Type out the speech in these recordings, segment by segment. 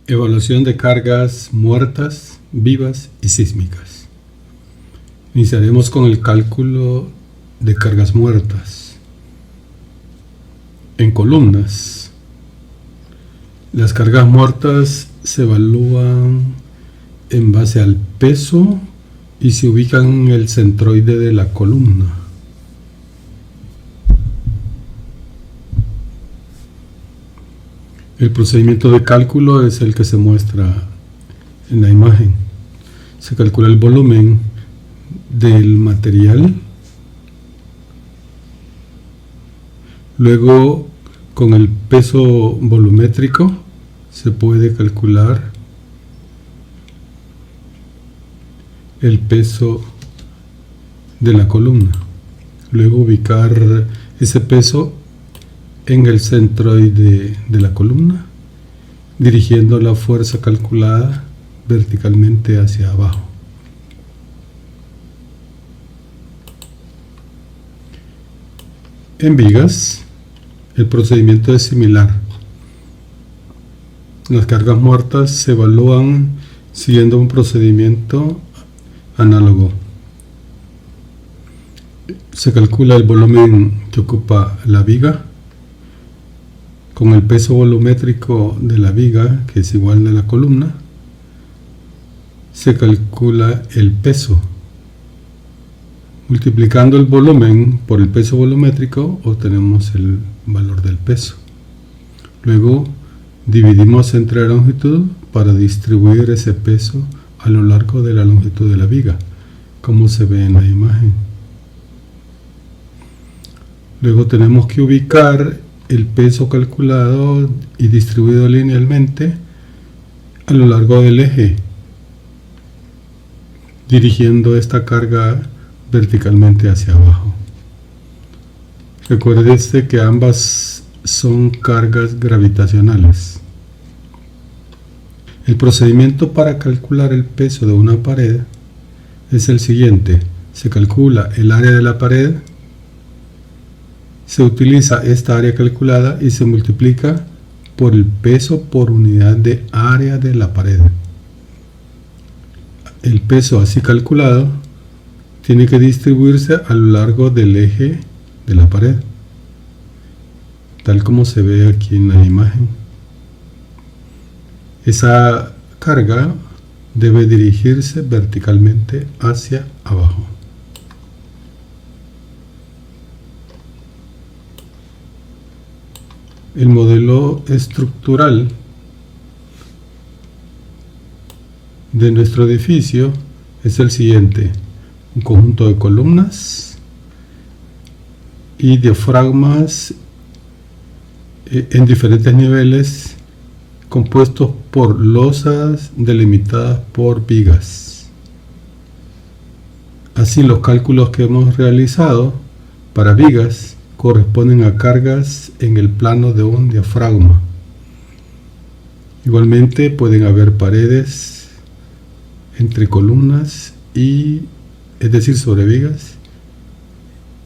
Evaluación de cargas muertas, vivas y sísmicas. Iniciaremos con el cálculo de cargas muertas. En columnas. Las cargas muertas se evalúan en base al peso y se ubican en el centroide de la columna. El procedimiento de cálculo es el que se muestra en la imagen. Se calcula el volumen del material. Luego, con el peso volumétrico, se puede calcular el peso de la columna. Luego ubicar ese peso en el centroide de la columna, dirigiendo la fuerza calculada verticalmente hacia abajo. En vigas, el procedimiento es similar. Las cargas muertas se evalúan siguiendo un procedimiento análogo. Se calcula el volumen que ocupa la viga con el peso volumétrico de la viga, que es igual de la columna. Se calcula el peso. Multiplicando el volumen por el peso volumétrico obtenemos el valor del peso. Luego dividimos entre la longitud para distribuir ese peso a lo largo de la longitud de la viga, como se ve en la imagen. Luego tenemos que ubicar el peso calculado y distribuido linealmente a lo largo del eje, dirigiendo esta carga verticalmente hacia abajo. Recuérdese que ambas son cargas gravitacionales. El procedimiento para calcular el peso de una pared es el siguiente. Se calcula el área de la pared, se utiliza esta área calculada y se multiplica por el peso por unidad de área de la pared. El peso así calculado tiene que distribuirse a lo largo del eje de la pared, tal como se ve aquí en la imagen. Esa carga debe dirigirse verticalmente hacia abajo. El modelo estructural de nuestro edificio es el siguiente: un conjunto de columnas y diafragmas en diferentes niveles, compuestos por losas delimitadas por vigas. Así, los cálculos que hemos realizado para vigas corresponden a cargas en el plano de un diafragma. Igualmente pueden haber paredes entre columnas es decir, sobre vigas.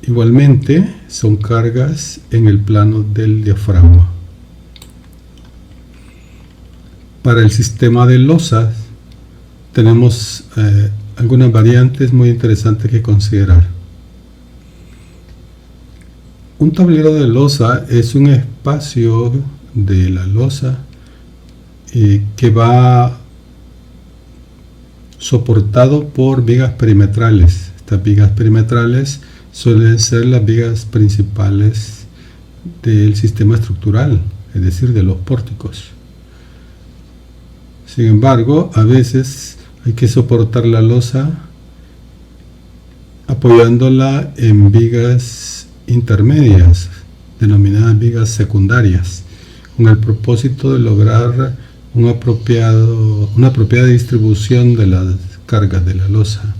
Igualmente son cargas en el plano del diafragma. Para el sistema de losas tenemos algunas variantes muy interesantes que considerar. Un tablero de losa es un espacio de la losa que va soportado por vigas perimetrales. Estas vigas perimetrales suelen ser las vigas principales del sistema estructural, es decir, de los pórticos. Sin embargo, a veces hay que soportar la losa apoyándola en vigas intermedias, denominadas vigas secundarias, con el propósito de lograr una apropiada distribución de las cargas de la losa,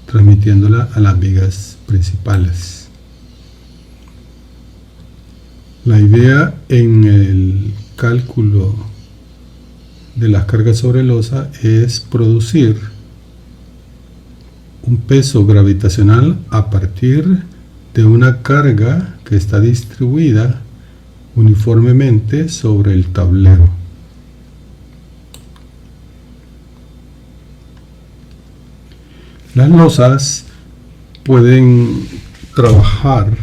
transmitiéndola a las vigas principales. La idea en el cálculo de las cargas sobre losa es producir un peso gravitacional a partir de una carga que está distribuida uniformemente sobre el tablero. Las losas pueden trabajar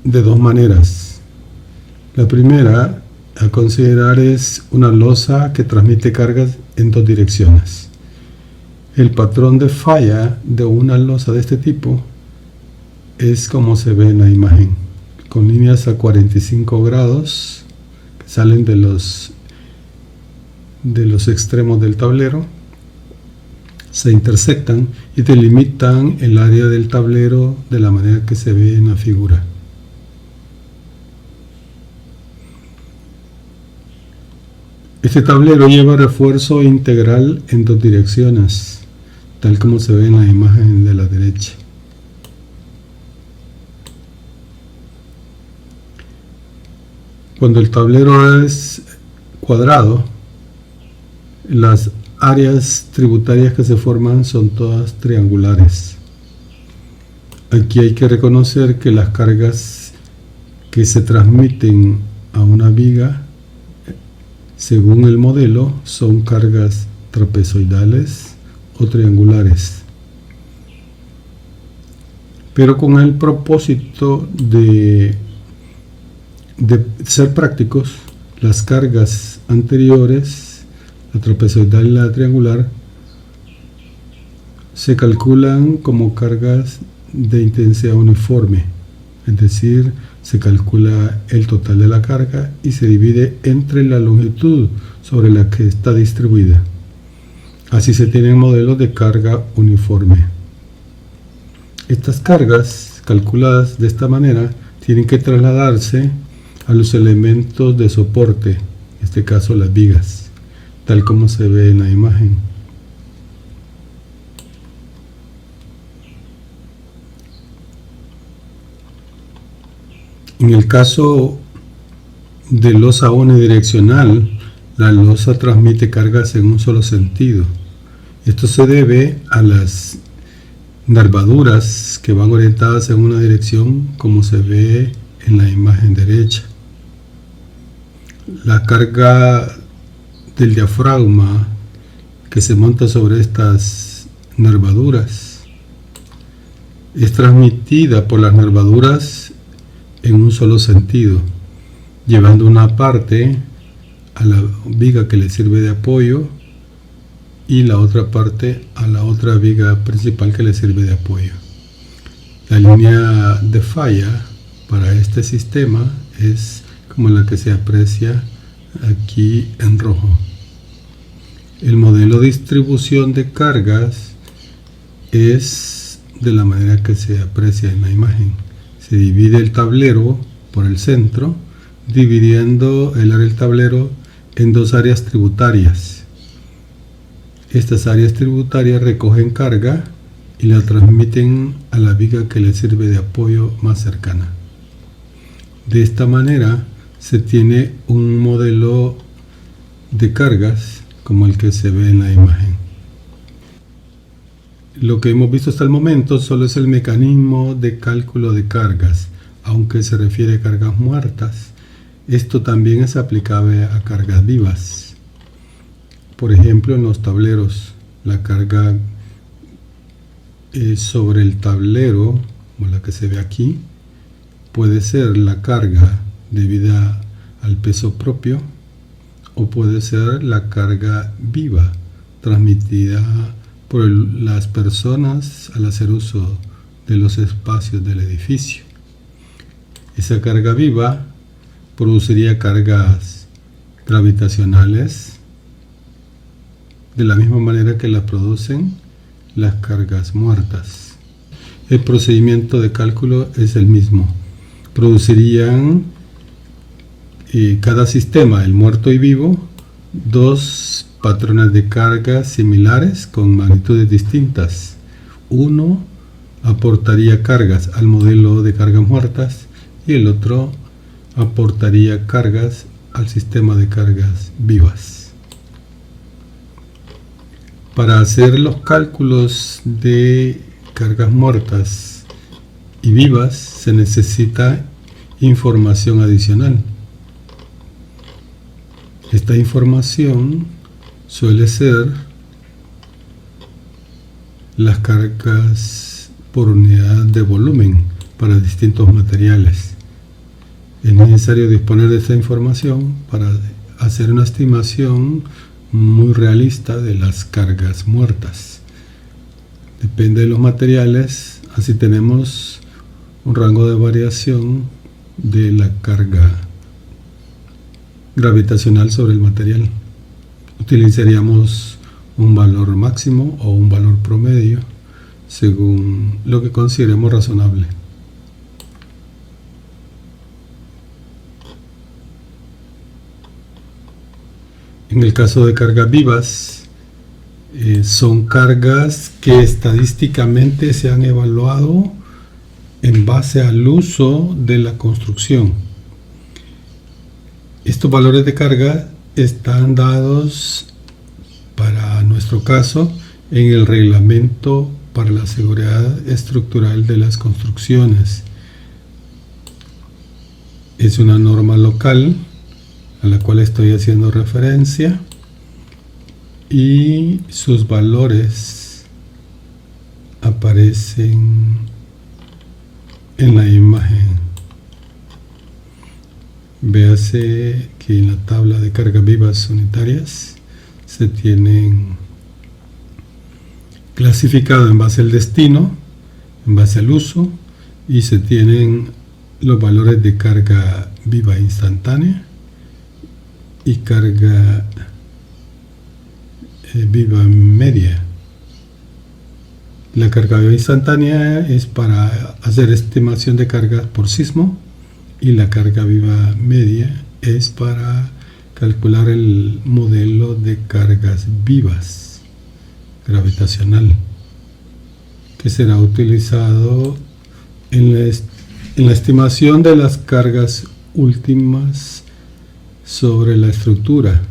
de dos maneras. La primera a considerar es una losa que transmite cargas en dos direcciones. El patrón de falla de una losa de este tipo es como se ve en la imagen, con líneas a 45 grados que salen de los extremos del tablero, se intersectan y delimitan el área del tablero de la manera que se ve en la figura. Este tablero lleva refuerzo integral en dos direcciones, tal como se ve en la imagen de la derecha. Cuando el tablero es cuadrado, las áreas tributarias que se forman son todas triangulares. Aquí hay que reconocer que las cargas que se transmiten a una viga, según el modelo, son cargas trapezoidales o triangulares. Pero con el propósito de ser prácticos, las cargas anteriores, la trapezoidal y la triangular, se calculan como cargas de intensidad uniforme, es decir, se calcula el total de la carga y se divide entre la longitud sobre la que está distribuida. Así se tienen modelos de carga uniforme. Estas cargas calculadas de esta manera tienen que trasladarse a los elementos de soporte, en este caso las vigas, tal como se ve en la imagen. En el caso de losa unidireccional, la losa transmite cargas en un solo sentido. Esto se debe a las nervaduras que van orientadas en una dirección, como se ve en la imagen derecha. La carga del diafragma que se monta sobre estas nervaduras es transmitida por las nervaduras en un solo sentido, llevando una parte a la viga que le sirve de apoyo y la otra parte a la otra viga principal que le sirve de apoyo. La línea de falla para este sistema es como la que se aprecia aquí en rojo. El modelo de distribución de cargas es de la manera que se aprecia en la imagen. Se divide el tablero por el centro, dividiendo el área del tablero en dos áreas tributarias. Estas áreas tributarias recogen carga y la transmiten a la viga que le sirve de apoyo más cercana. De esta manera se tiene un modelo de cargas como el que se ve en la imagen. Lo que hemos visto hasta el momento solo es el mecanismo de cálculo de cargas, aunque se refiere a cargas muertas. Esto también es aplicable a cargas vivas. Por ejemplo, en los tableros, la carga sobre el tablero, como la que se ve aquí, puede ser la carga debida al peso propio o puede ser la carga viva transmitida por las personas al hacer uso de los espacios del edificio. Esa carga viva produciría cargas gravitacionales de la misma manera que la producen las cargas muertas. El procedimiento de cálculo es el mismo. Producirían cada sistema, el muerto y vivo, dos patrones de cargas similares con magnitudes distintas. Uno aportaría cargas al modelo de cargas muertas y el otro aportaría cargas al sistema de cargas vivas. Para hacer los cálculos de cargas muertas y vivas se necesita información adicional. Esta información suele ser las cargas por unidad de volumen para distintos materiales. Es necesario disponer de esta información para hacer una estimación muy realista de las cargas muertas. Depende de los materiales, así tenemos un rango de variación de la carga gravitacional sobre el material. Utilizaríamos un valor máximo o un valor promedio según lo que consideremos razonable. En el caso de cargas vivas, son cargas que estadísticamente se han evaluado en base al uso de la construcción. Estos valores de carga están dados, para nuestro caso, en el Reglamento para la Seguridad Estructural de las Construcciones. Es una norma local a la cual estoy haciendo referencia, y sus valores aparecen en la imagen. Véase que en la tabla de cargas vivas unitarias se tienen clasificado en base al destino, en base al uso, y se tienen los valores de carga viva instantánea y carga viva media. La carga viva instantánea es para hacer estimación de cargas por sismo, y la carga viva media es para calcular el modelo de cargas vivas gravitacional, que será utilizado en la estimación de las cargas últimas sobre la estructura.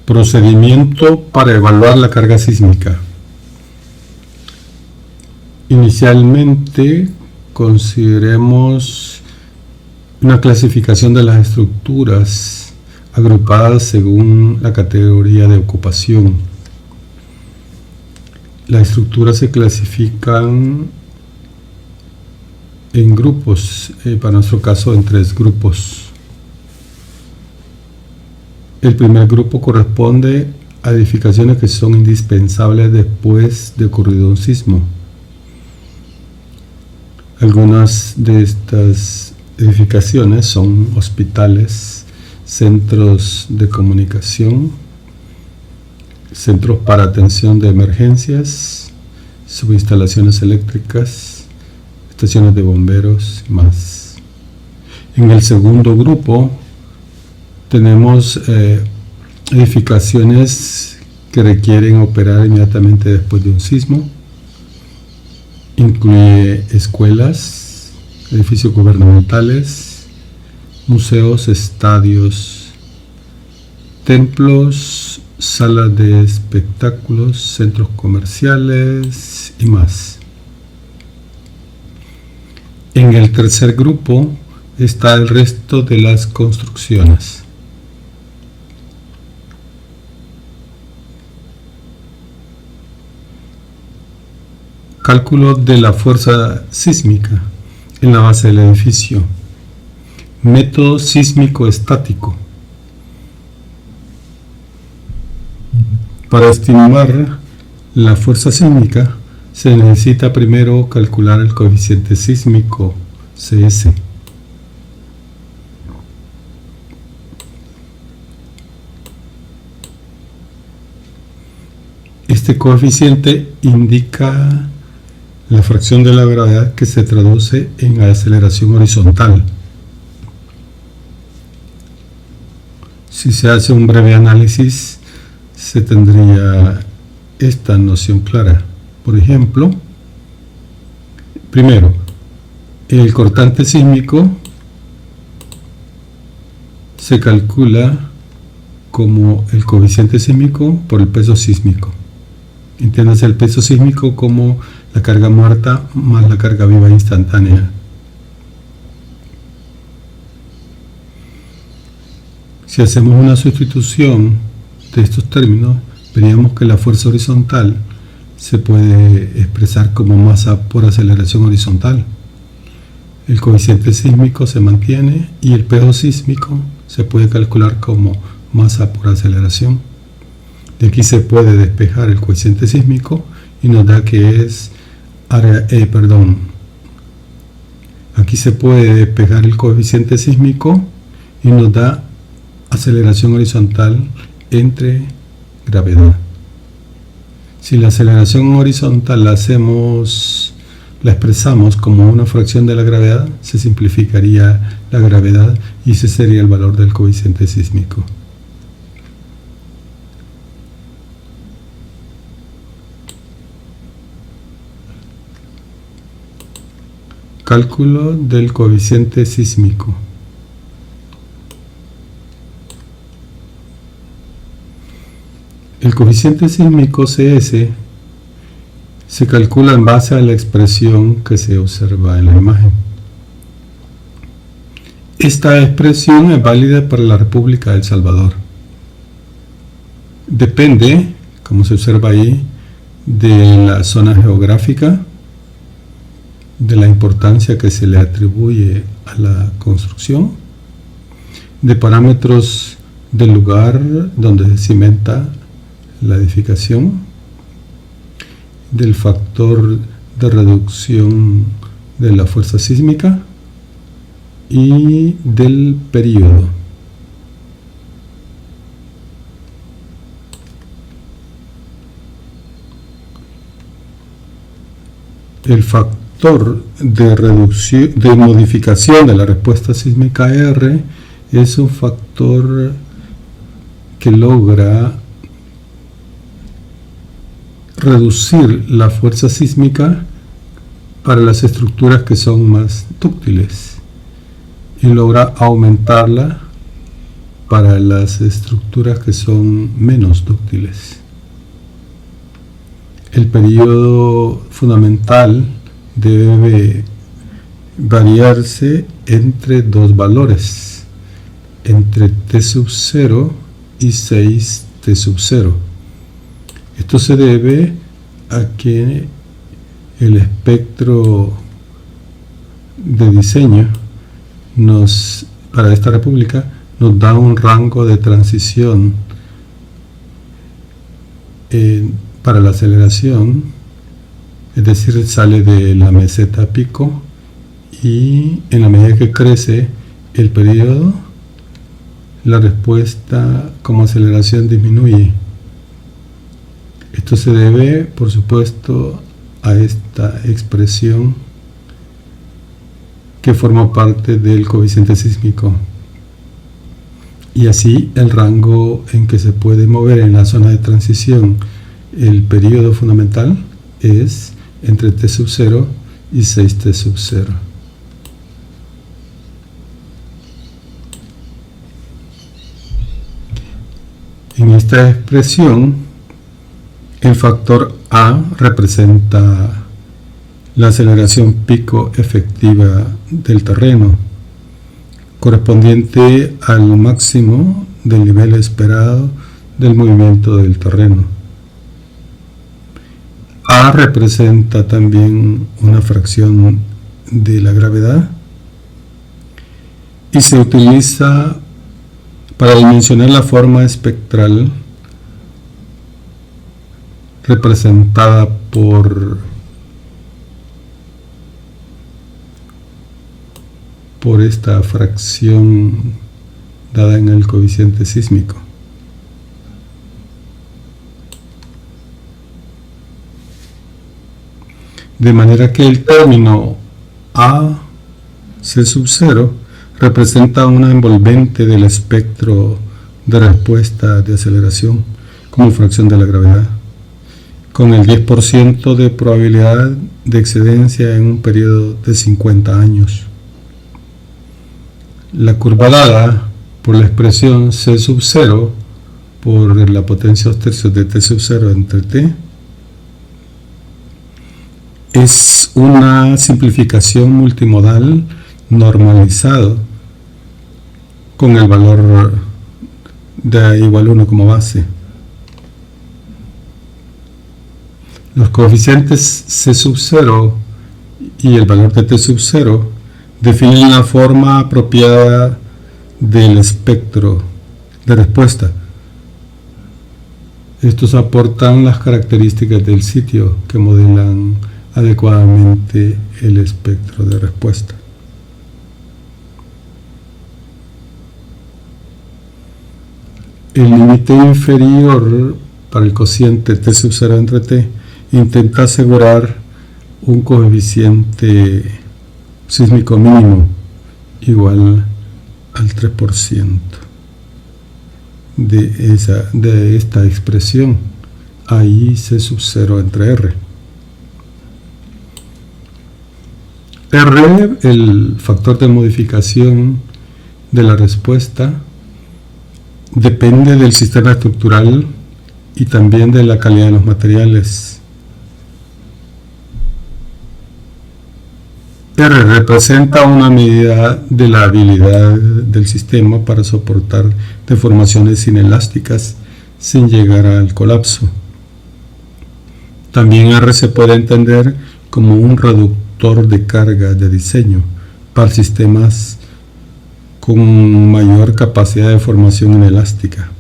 Procedimiento para evaluar la carga sísmica. Inicialmente, consideremos una clasificación de las estructuras agrupadas según la categoría de ocupación. Las estructuras se clasifican en grupos, para nuestro caso en 3 grupos. El primer grupo corresponde a edificaciones que son indispensables después de ocurrido un sismo. Algunas de estas edificaciones son hospitales, centros de comunicación, centros para atención de emergencias, subinstalaciones eléctricas, estaciones de bomberos y más. En el segundo grupo tenemos edificaciones que requieren operar inmediatamente después de un sismo. Incluye escuelas, edificios gubernamentales, museos, estadios, templos, salas de espectáculos, centros comerciales y más. En el tercer grupo está el resto de las construcciones. Cálculo de la fuerza sísmica en la base del edificio. Método sísmico estático. Para estimar la fuerza sísmica se necesita primero calcular el coeficiente sísmico CS. Este coeficiente indica la fracción de la gravedad que se traduce en aceleración horizontal. Si se hace un breve análisis, se tendría esta noción clara. Por ejemplo, primero, el cortante sísmico se calcula como el coeficiente sísmico por el peso sísmico. Entiéndase el peso sísmico como la carga muerta más la carga viva instantánea. Si hacemos una sustitución de estos términos, veríamos que la fuerza horizontal se puede expresar como masa por aceleración horizontal. El coeficiente sísmico se mantiene y el peso sísmico se puede calcular como masa por aceleración. De aquí se puede despejar el coeficiente sísmico y nos da que es aquí se puede despejar el coeficiente sísmico y nos da aceleración horizontal entre gravedad. Si la aceleración horizontal la expresamos como una fracción de la gravedad, se simplificaría la gravedad y ese sería el valor del coeficiente sísmico. Cálculo del coeficiente sísmico. El coeficiente sísmico CS se calcula en base a la expresión que se observa en la imagen. Esta expresión es válida para la República de El Salvador. Depende, como se observa ahí, de la zona geográfica, de la importancia que se le atribuye a la construcción, de parámetros del lugar donde se cimenta la edificación, del factor de reducción de la fuerza sísmica y del periodo. El factor de modificación de la respuesta sísmica R es un factor que logra reducir la fuerza sísmica para las estructuras que son más dúctiles y logra aumentarla para las estructuras que son menos dúctiles. El periodo fundamental debe variarse entre dos valores, entre T sub 0 y 6 T sub 0. Esto se debe a que el espectro de diseño para esta república nos da un rango de transición para la aceleración, es decir, sale de la meseta a pico y en la medida que crece el periodo, la respuesta como aceleración disminuye. Esto se debe, por supuesto, a esta expresión que forma parte del coeficiente sísmico. Y así el rango en que se puede mover en la zona de transición el periodo fundamental es entre T sub 0 y 6 T sub 0. En esta expresión, el factor A representa la aceleración pico efectiva del terreno, correspondiente al máximo del nivel esperado del movimiento del terreno. A representa también una fracción de la gravedad y se utiliza para dimensionar la forma espectral representada por esta fracción dada en el coeficiente sísmico. De manera que el término AC sub 0 representa una envolvente del espectro de respuesta de aceleración como fracción de la gravedad, con el 10% de probabilidad de excedencia en un periodo de 50 años. La curva dada por la expresión C sub 0 por la potencia 2 tercios de T sub 0 entre T es una simplificación multimodal normalizado con el valor de igual 1 como base. Los coeficientes C sub 0 y el valor de T sub 0 definen la forma apropiada del espectro de respuesta. Estos aportan las características del sitio que modelan adecuadamente el espectro de respuesta. El límite inferior para el cociente T sub 0 entre T intenta asegurar un coeficiente sísmico mínimo igual al 3% de esta expresión, ahí C sub 0 entre R. R, el factor de modificación de la respuesta, depende del sistema estructural y también de la calidad de los materiales. R representa una medida de la habilidad del sistema para soportar deformaciones inelásticas sin llegar al colapso. También R se puede entender como un reductor de carga de diseño para sistemas con mayor capacidad de formación inelástica.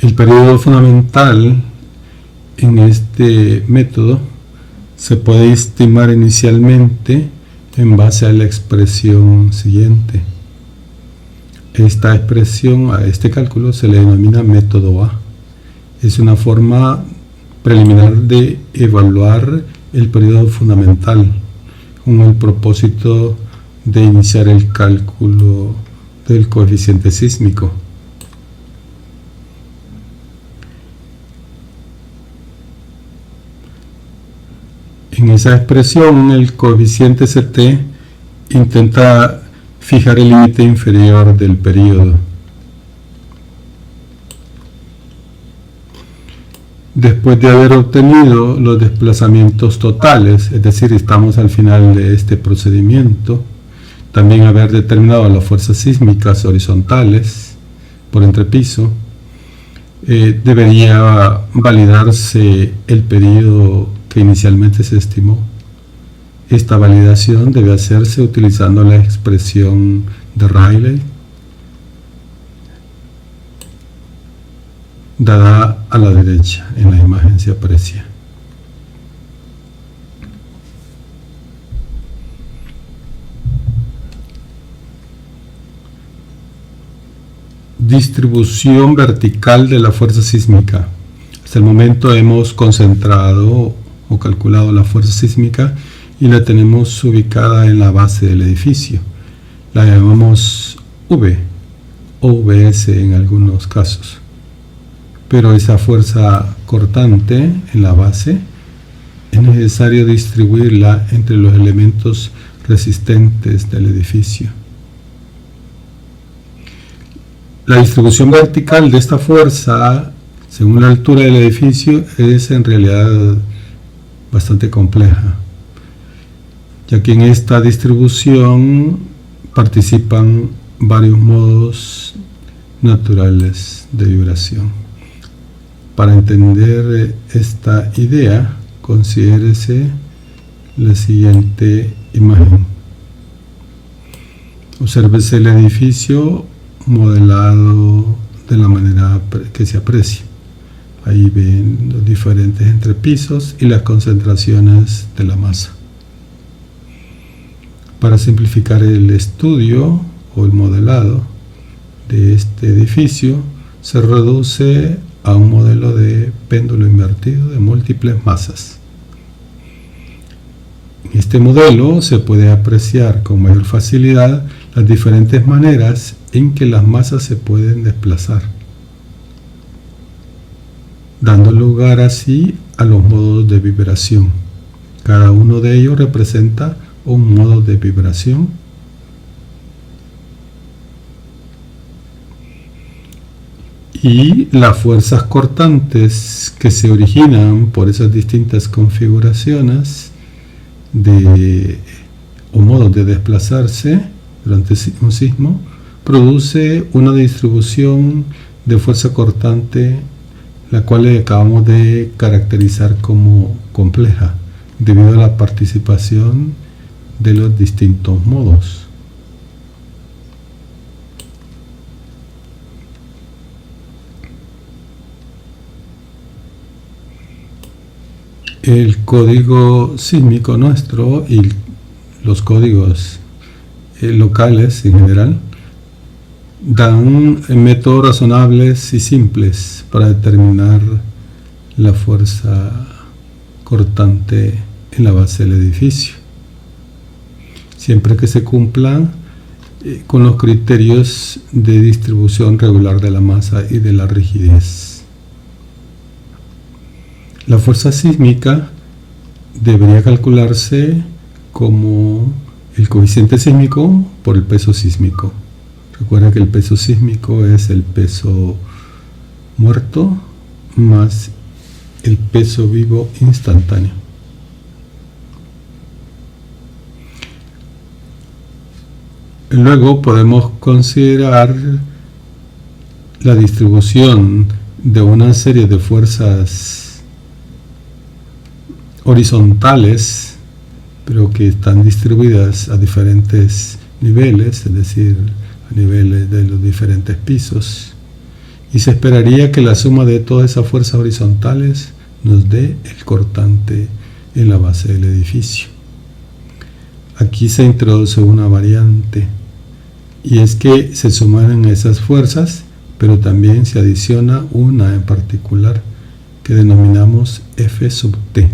El periodo fundamental en este método se puede estimar inicialmente en base a la expresión siguiente. Esta expresión, a este cálculo, se le denomina método A. Es una forma preliminar de evaluar el periodo fundamental con el propósito de iniciar el cálculo del coeficiente sísmico. En esa expresión, el coeficiente CT intenta fijar el límite inferior del periodo. Después de haber obtenido los desplazamientos totales, es decir, estamos al final de este procedimiento, también haber determinado las fuerzas sísmicas horizontales por entrepiso, debería validarse el periodo que inicialmente se estimó. Esta validación debe hacerse utilizando la expresión de Rayleigh, dada a la derecha. En la imagen se aprecia. Distribución vertical de la fuerza sísmica. Hasta el momento hemos concentrado o calculado la fuerza sísmica y la tenemos ubicada en la base del edificio. La llamamos V o VS en algunos casos. Pero esa fuerza cortante en la base es necesario distribuirla entre los elementos resistentes del edificio. La distribución vertical de esta fuerza, según la altura del edificio, es en realidad bastante compleja, ya que en esta distribución participan varios modos naturales de vibración. Para entender esta idea, considérese la siguiente imagen. Obsérvese el edificio modelado de la manera que se aprecia. Ahí ven los diferentes entrepisos y las concentraciones de la masa. Para simplificar el estudio o el modelado de este edificio, se reduce a un modelo de péndulo invertido de múltiples masas. En este modelo se puede apreciar con mayor facilidad las diferentes maneras en que las masas se pueden desplazar, dando lugar así a los modos de vibración. Cada uno de ellos representa un modo de vibración. Y las fuerzas cortantes que se originan por esas distintas configuraciones o modos de desplazarse durante un sismo produce una distribución de fuerza cortante, la cual acabamos de caracterizar como compleja, debido a la participación de los distintos modos. El código sísmico nuestro y los códigos locales en general dan métodos razonables y simples para determinar la fuerza cortante en la base del edificio, siempre que se cumplan con los criterios de distribución regular de la masa y de la rigidez. La fuerza sísmica debería calcularse como el coeficiente sísmico por el peso sísmico. Recuerda que el peso sísmico es el peso muerto más el peso vivo instantáneo. Luego podemos considerar la distribución de una serie de fuerzas horizontales, pero que están distribuidas a diferentes niveles, es decir, a niveles de los diferentes pisos, y se esperaría que la suma de todas esas fuerzas horizontales nos dé el cortante en la base del edificio. Aquí se introduce una variante, y es que se suman esas fuerzas, pero también se adiciona una en particular que denominamos F sub T.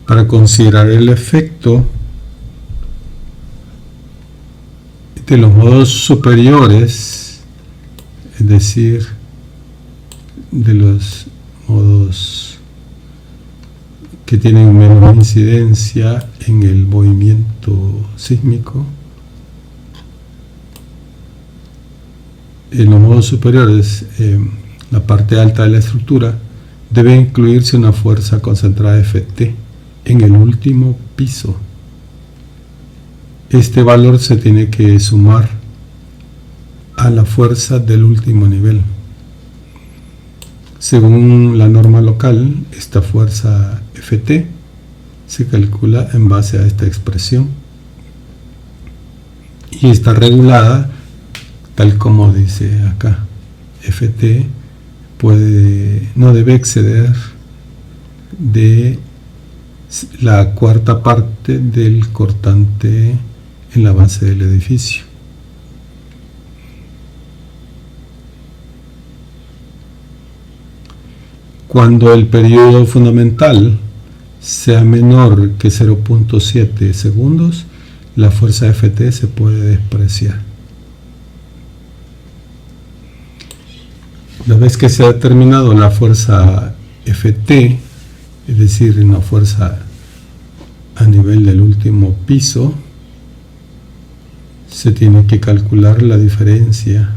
Para considerar el efecto de los modos superiores, es decir, de los modos que tienen menos incidencia en el movimiento sísmico, en los modos superiores, la parte alta de la estructura, debe incluirse una fuerza concentrada Ft en el último piso. Este valor se tiene que sumar a la fuerza del último nivel. Según la norma local, esta fuerza Ft se calcula en base a esta expresión y está regulada tal como dice acá. Ft no debe exceder de la cuarta parte del cortante en la base del edificio. Cuando el periodo fundamental sea menor que 0.7 segundos, la fuerza Ft se puede despreciar. Una vez que se ha determinado la fuerza Ft, es decir, una fuerza a nivel del último piso, se tiene que calcular la diferencia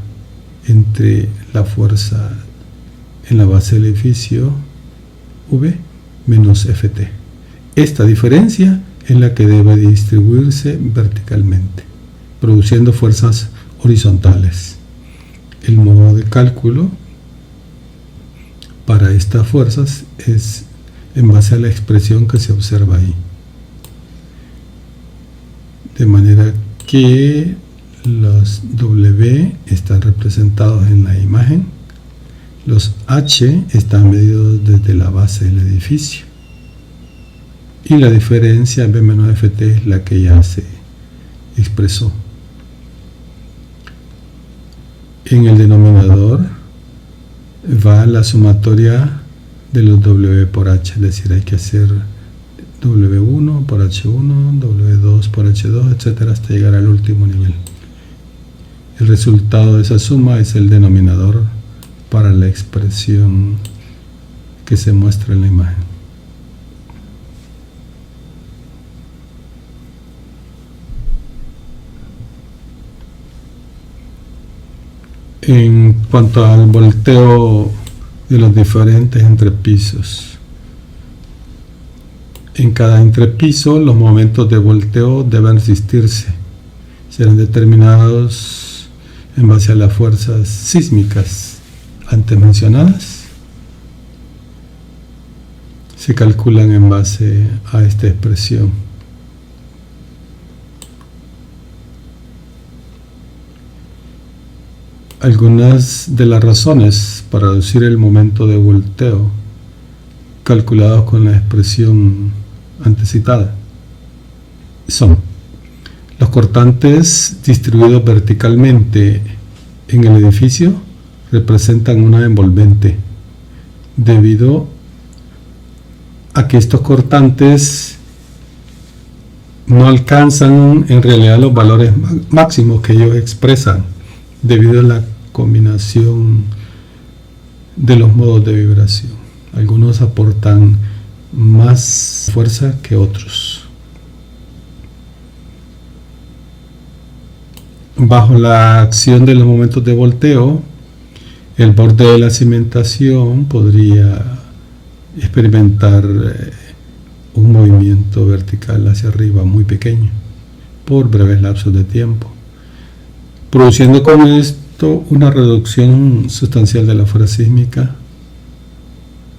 entre la fuerza en la base del edificio V menos Ft. Esta diferencia es la que debe distribuirse verticalmente, produciendo fuerzas horizontales. El modo de cálculo para estas fuerzas es en base a la expresión que se observa ahí. De manera que los W están representados en la imagen, los H están medidos desde la base del edificio y la diferencia B menos Ft es la que ya se expresó. En el denominador va la sumatoria de los W por H, es decir, hay que hacer W1 por H1, W2 por H2, etcétera, hasta llegar al último nivel. El resultado de esa suma es el denominador para la expresión que se muestra en la imagen. En cuanto al volteo de los diferentes entrepisos, En cada entrepiso, los momentos de volteo deben resistirse. Serán determinados en base a las fuerzas sísmicas antes mencionadas. Se calculan en base a esta expresión. Algunas de las razones para reducir el momento de volteo calculados con la expresión antecitada son: los cortantes distribuidos verticalmente en el edificio representan una envolvente, debido a que estos cortantes no alcanzan en realidad los valores máximos que ellos expresan, debido a la combinación de los modos de vibración. Algunos aportan más fuerza que otros. Bajo la acción de los momentos de volteo, el borde de la cimentación podría experimentar un movimiento vertical hacia arriba muy pequeño por breves lapsos de tiempo, produciendo con esto una reducción sustancial de la fuerza sísmica,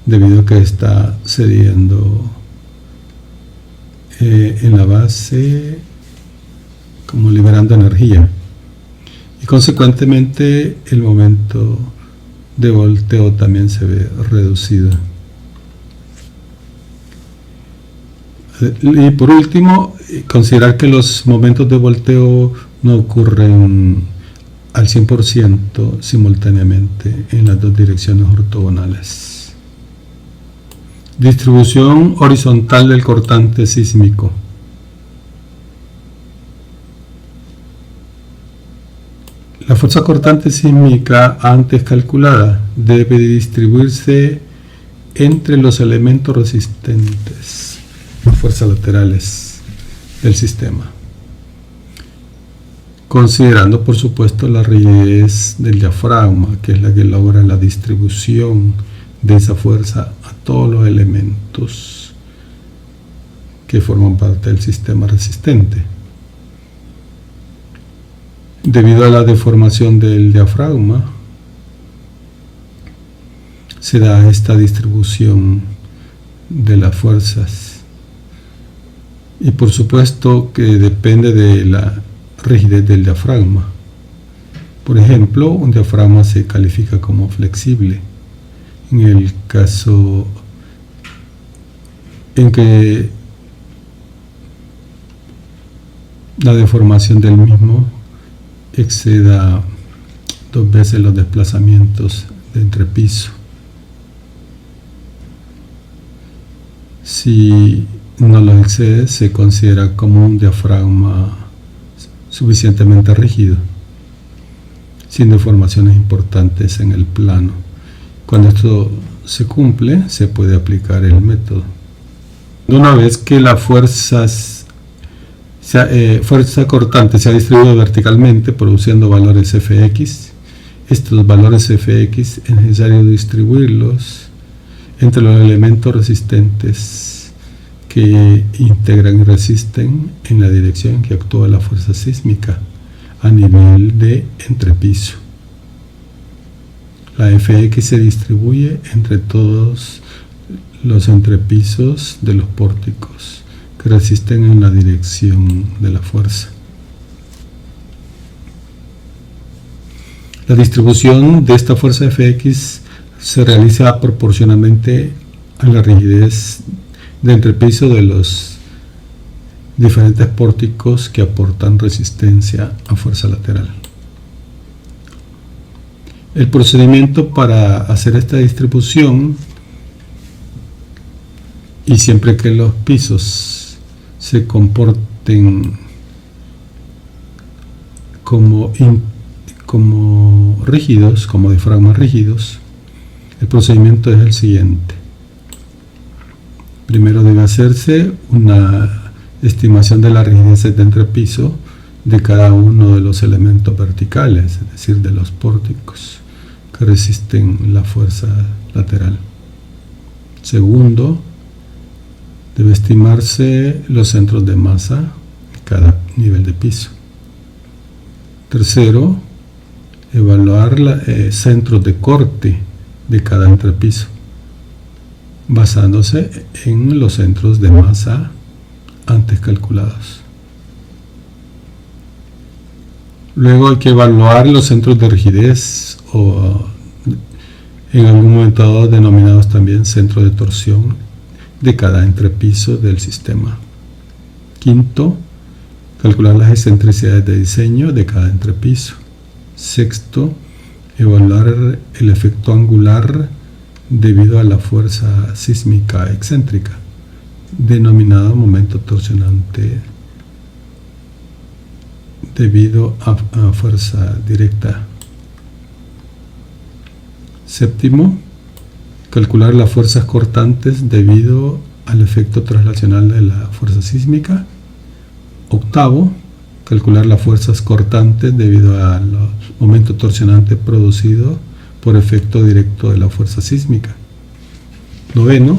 debido a que está cediendo en la base, como liberando energía, y consecuentemente el momento de volteo también se ve reducido. Y por último, considerar que los momentos de volteo no ocurren al 100% simultáneamente en las dos direcciones ortogonales. Distribución horizontal del cortante sísmico. La fuerza cortante sísmica antes calculada debe distribuirse entre los elementos resistentes, las fuerzas laterales del sistema, considerando por supuesto la rigidez del diafragma, que es la que logra la distribución de esa fuerza a todos los elementos que forman parte del sistema resistente. Debido a la deformación del diafragma, se da esta distribución de las fuerzas, y por supuesto que depende de la rigidez del diafragma. Por ejemplo, un diafragma se califica como flexible en el caso en que la deformación del mismo exceda 2 veces los desplazamientos de entrepiso. Si no lo excede, se considera como un diafragma suficientemente rígido, sin deformaciones importantes en el plano. Cuando esto se cumple, se puede aplicar el método. Una vez que la fuerza cortante se ha distribuido verticalmente, produciendo valores Fx, estos valores Fx es necesario distribuirlos entre los elementos resistentes que integran y resisten en la dirección en que actúa la fuerza sísmica a nivel de entrepiso. La Fx se distribuye entre todos los entrepisos de los pórticos que resisten en la dirección de la fuerza. La distribución de esta fuerza Fx se realiza proporcionalmente a la rigidez de entrepiso de los diferentes pórticos que aportan resistencia a fuerza lateral. El procedimiento para hacer esta distribución, y siempre que los pisos se comporten como rígidos, como diafragmas rígidos, el procedimiento es el siguiente. Primero debe hacerse una estimación de la rigidez de entrepiso de cada uno de los elementos verticales, es decir, de los pórticos que resisten la fuerza lateral. Segundo, Debe estimarse los centros de masa en cada nivel de piso. Tercero, evaluar centros de corte de cada entrepiso, basándose en los centros de masa antes calculados. Luego hay que evaluar los centros de rigidez o en algún momento dado denominados también centros de torsión de cada entrepiso del sistema. Quinto, calcular las excentricidades de diseño de cada entrepiso. Sexto, evaluar el efecto angular debido a la fuerza sísmica excéntrica, denominado momento torsionante debido a fuerza directa. Séptimo, calcular las fuerzas cortantes debido al efecto traslacional de la fuerza sísmica. Octavo, calcular las fuerzas cortantes debido al momento torsionante producido por efecto directo de la fuerza sísmica. Noveno,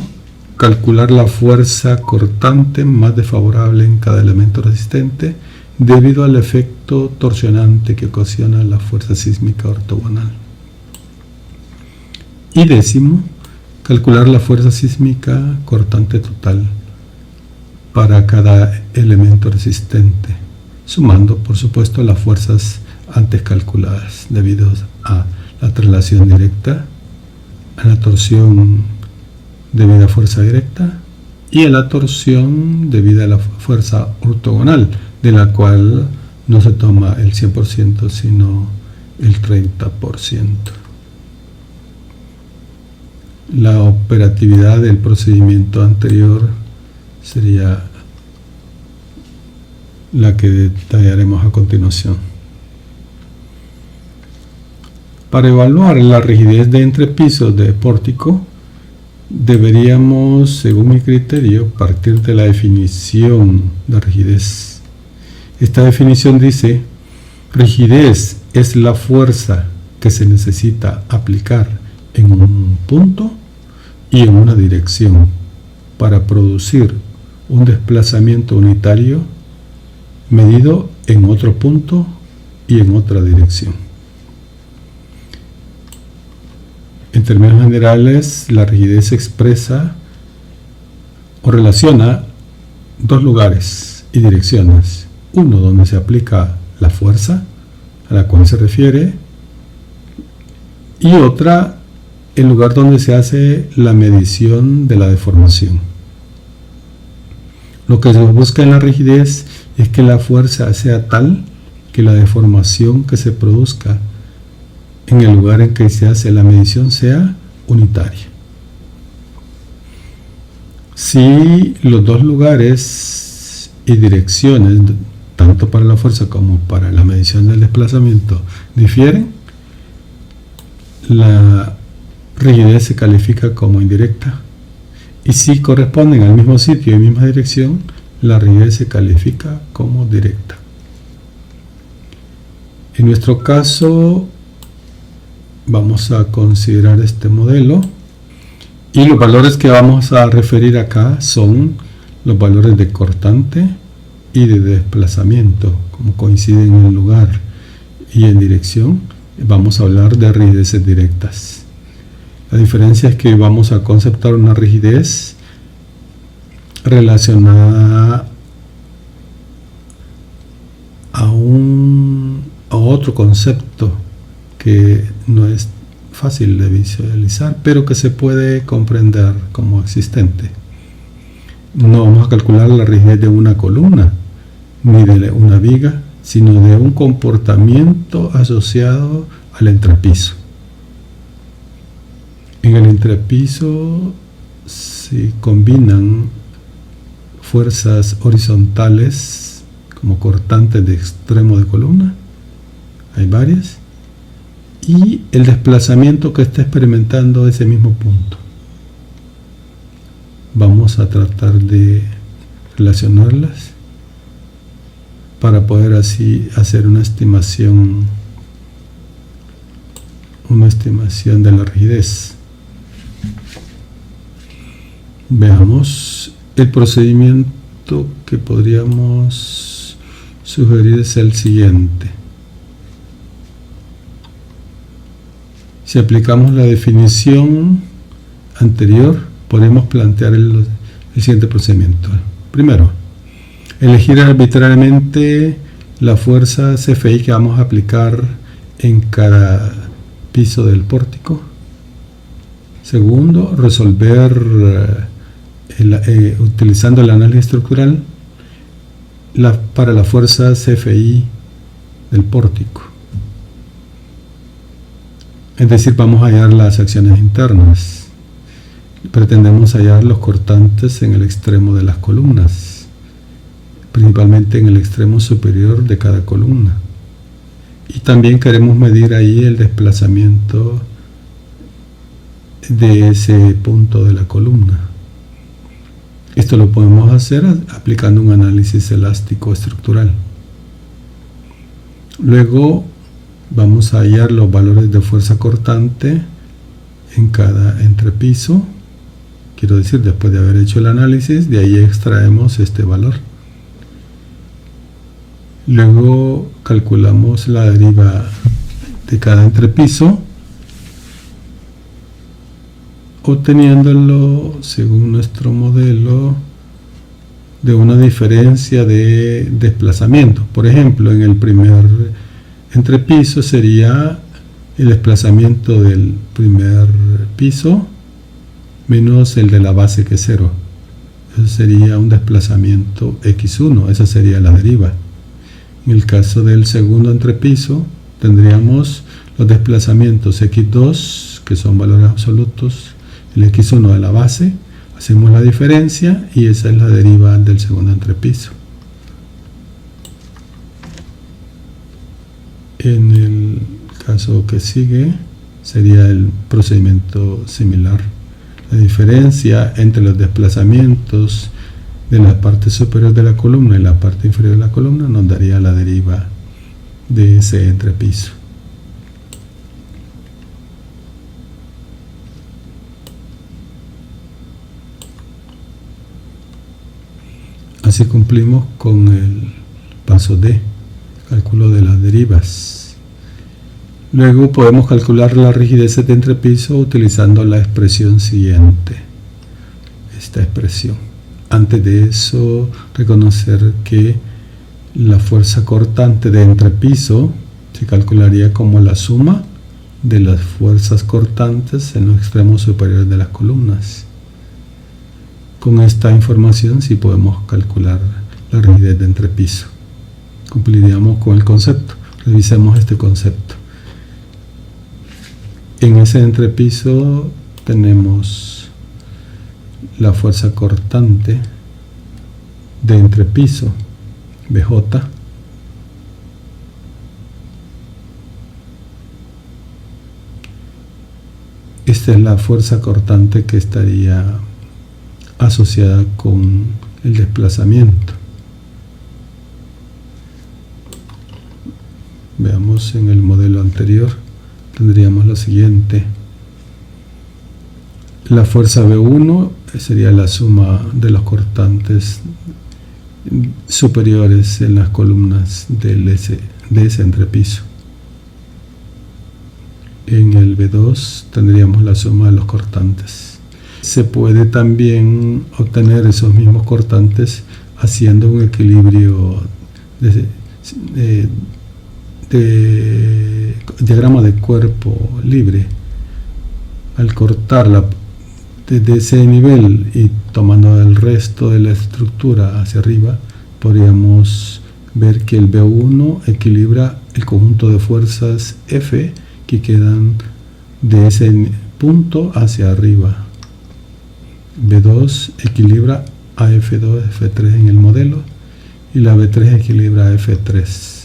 calcular la fuerza cortante más desfavorable en cada elemento resistente debido al efecto torsionante que ocasiona la fuerza sísmica ortogonal. Y décimo, calcular la fuerza sísmica cortante total para cada elemento resistente, sumando por supuesto las fuerzas antes calculadas debido a la traslación directa, a la torsión debida a fuerza directa y a la torsión debida a la fuerza ortogonal, de la cual no se toma el 100% sino el 30%. La operatividad del procedimiento anterior sería la que detallaremos a continuación. Para evaluar la rigidez de entrepisos de pórtico, deberíamos, según mi criterio, partir de la definición de rigidez. Esta definición dice: rigidez es la fuerza que se necesita aplicar en un punto y en una dirección para producir un desplazamiento unitario medido en otro punto y en otra dirección. En términos generales, la rigidez expresa o relaciona dos lugares y direcciones: uno donde se aplica la fuerza a la cual se refiere, y otra el lugar donde se hace la medición de la deformación. Lo que se busca en la rigidez es que la fuerza sea tal que la deformación que se produzca en el lugar en que se hace la medición sea unitaria. Si los dos lugares y direcciones, tanto para la fuerza como para la medición del desplazamiento, difieren, la rigidez se califica como indirecta, y si corresponden al mismo sitio y misma dirección, la rigidez se califica como directa. En nuestro caso vamos a considerar este modelo, y los valores que vamos a referir acá son los valores de cortante y de desplazamiento. Como coinciden en lugar y en dirección, vamos a hablar de rigideces directas. La diferencia es que vamos a conceptar una rigidez relacionada a otro concepto que no es fácil de visualizar, pero que se puede comprender como existente. No vamos a calcular la rigidez de una columna ni de una viga, sino de un comportamiento asociado al entrepiso. En el entrepiso se combinan fuerzas horizontales como cortantes de extremo de columna, hay varias, y el desplazamiento que está experimentando ese mismo punto. Vamos a tratar de relacionarlas para poder así hacer una estimación de la rigidez. Veamos El procedimiento que podríamos sugerir es el siguiente. Si aplicamos la definición anterior, podemos plantear el siguiente procedimiento. Primero, elegir arbitrariamente la fuerza CFI que vamos a aplicar en cada piso del pórtico. Segundo, resolver utilizando el análisis estructural para la fuerza CFI del pórtico. Es decir, vamos a hallar las secciones internas. Pretendemos hallar los cortantes en el extremo de las columnas, principalmente en el extremo superior de cada columna. Y también queremos medir ahí el desplazamiento de ese punto de la columna. Esto lo podemos hacer aplicando un análisis elástico estructural. Luego vamos a hallar los valores de fuerza cortante en cada entrepiso. Quiero decir, después de haber hecho el análisis, de ahí extraemos este valor. Luego calculamos la deriva de cada entrepiso, obteniéndolo, según nuestro modelo, de una diferencia de desplazamiento. Por ejemplo, en el primer entrepiso sería el desplazamiento del primer piso menos el de la base, que es 0. Eso sería un desplazamiento x1, esa sería la deriva. En el caso del segundo entrepiso, tendríamos los desplazamientos x2, que son valores absolutos, el x1 de la base, hacemos la diferencia y esa es la deriva del segundo entrepiso. En el caso que sigue sería el procedimiento similar. La diferencia entre los desplazamientos de la parte superior de la columna y la parte inferior de la columna nos daría la deriva de ese entrepiso. Así cumplimos con el paso D, cálculo de las derivas. Luego podemos calcular la rigidez de entrepiso utilizando la expresión siguiente, esta expresión. Antes de eso, reconocer que la fuerza cortante de entrepiso se calcularía como la suma de las fuerzas cortantes en los extremos superiores de las columnas. Con esta información sí podemos calcular la rigidez de entrepiso. Cumpliríamos con el concepto. Revisemos este concepto. En ese entrepiso tenemos la fuerza cortante de entrepiso, BJ, esta es la fuerza cortante que estaría asociada con el desplazamiento. Veamos en el modelo anterior, tendríamos lo siguiente. La fuerza B1 sería la suma de los cortantes superiores en las columnas de ese entrepiso. En el B2 tendríamos la suma de los cortantes. Se puede también obtener esos mismos cortantes haciendo un equilibrio de diagrama de cuerpo libre. Al cortarla desde ese nivel y tomando el resto de la estructura hacia arriba, podríamos ver que el B1 equilibra el conjunto de fuerzas F que quedan de ese punto hacia arriba. B2 equilibra a F2, F3 en el modelo, y la B3 equilibra a F3.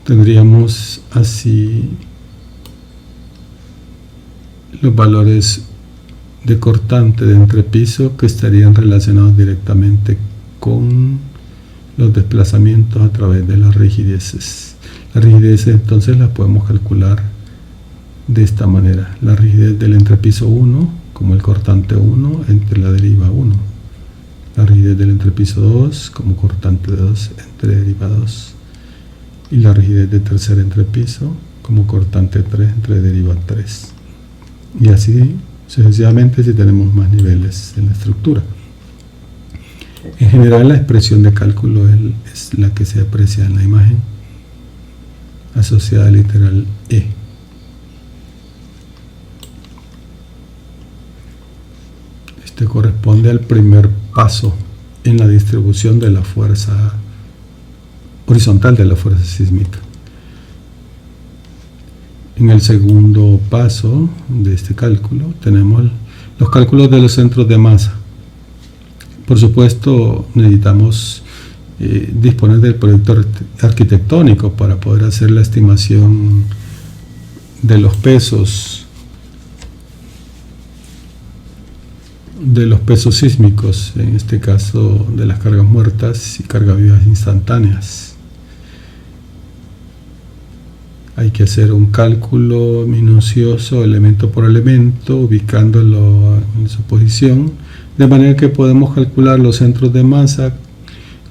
Tendríamos así los valores de cortante de entrepiso que estarían relacionados directamente con los desplazamientos a través de las rigideces. Las rigideces entonces las podemos calcular de esta manera. La rigidez del entrepiso 1 como el cortante 1 entre la deriva 1. La rigidez del entrepiso 2 como cortante 2 entre deriva 2. Y la rigidez del tercer entrepiso como cortante 3 entre deriva 3. Y así sucesivamente si tenemos más niveles en la estructura. En general la expresión de cálculo es la que se aprecia en la imagen asociada al literal E. Este corresponde al primer paso en la distribución de la fuerza horizontal de la fuerza sísmica. En el segundo paso de este cálculo tenemos los cálculos de los centros de masa. Por supuesto, necesitamos disponer del proyecto arquitectónico para poder hacer la estimación de los pesos sísmicos, en este caso de las cargas muertas y cargas vivas instantáneas. Hay que hacer un cálculo minucioso elemento por elemento, ubicándolo en su posición, de manera que podemos calcular los centros de masa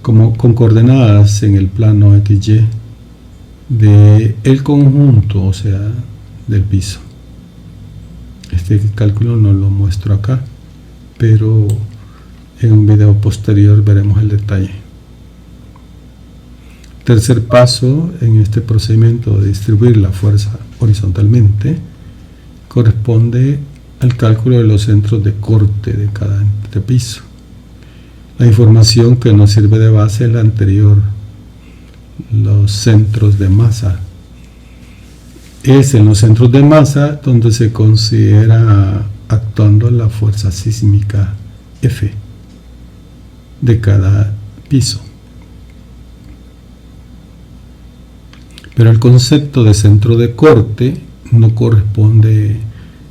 con coordenadas en el plano XY del conjunto, o sea, del piso. Este cálculo no lo muestro acá, pero en un video posterior veremos el detalle. Tercer paso en este procedimiento de distribuir la fuerza horizontalmente corresponde al cálculo de los centros de corte de cada entrepiso. La información que nos sirve de base es la anterior, los centros de masa. Es en los centros de masa donde se considera actuando la fuerza sísmica F de cada piso. Pero el concepto de centro de corte no corresponde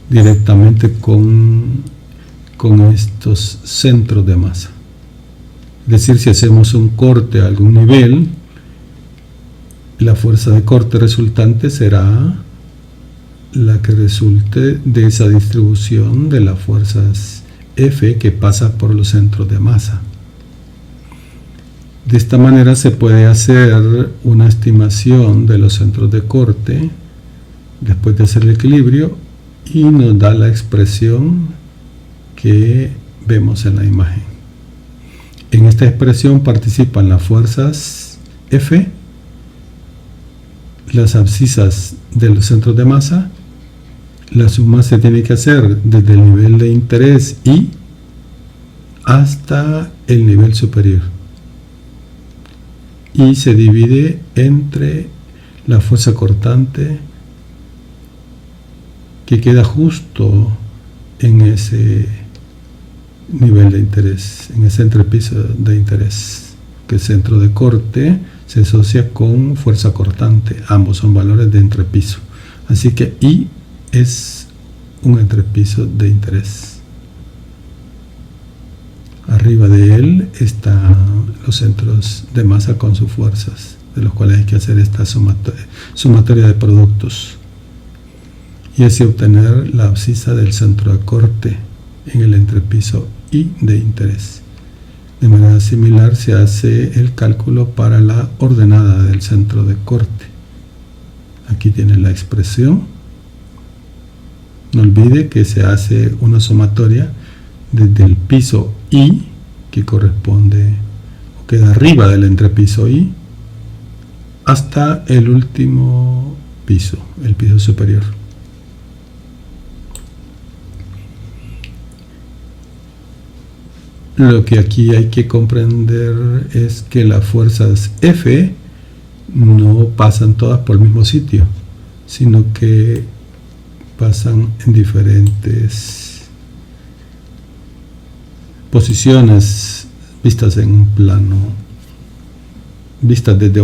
directamente con estos centros de masa. Es decir, si hacemos un corte a algún nivel, la fuerza de corte resultante será la que resulte de esa distribución de las fuerzas F que pasa por los centros de masa. De esta manera se puede hacer una estimación de los centros de corte después de hacer el equilibrio y nos da la expresión que vemos en la imagen. En esta expresión participan las fuerzas F, las abscisas de los centros de masa. La suma se tiene que hacer desde el nivel de interés I hasta el nivel superior y se divide entre la fuerza cortante que queda justo en ese nivel de interés, en ese entrepiso de interés, que el centro de corte se asocia con fuerza cortante. Ambos son valores de entrepiso, así que I es un entrepiso de interés. Arriba de él están los centros de masa con sus fuerzas, de los cuales hay que hacer esta sumatoria de productos y así obtener la abscisa del centro de corte en el entrepiso I de interés. De manera similar se hace el cálculo para la ordenada del centro de corte. Aquí tiene la expresión. No olvide que se hace una sumatoria desde el piso I, que corresponde o queda arriba del entrepiso I, hasta el último piso, el piso superior. Lo que aquí hay que comprender es que las fuerzas F no pasan todas por el mismo sitio, sino que pasan en diferentes posiciones vistas en un plano, vistas desde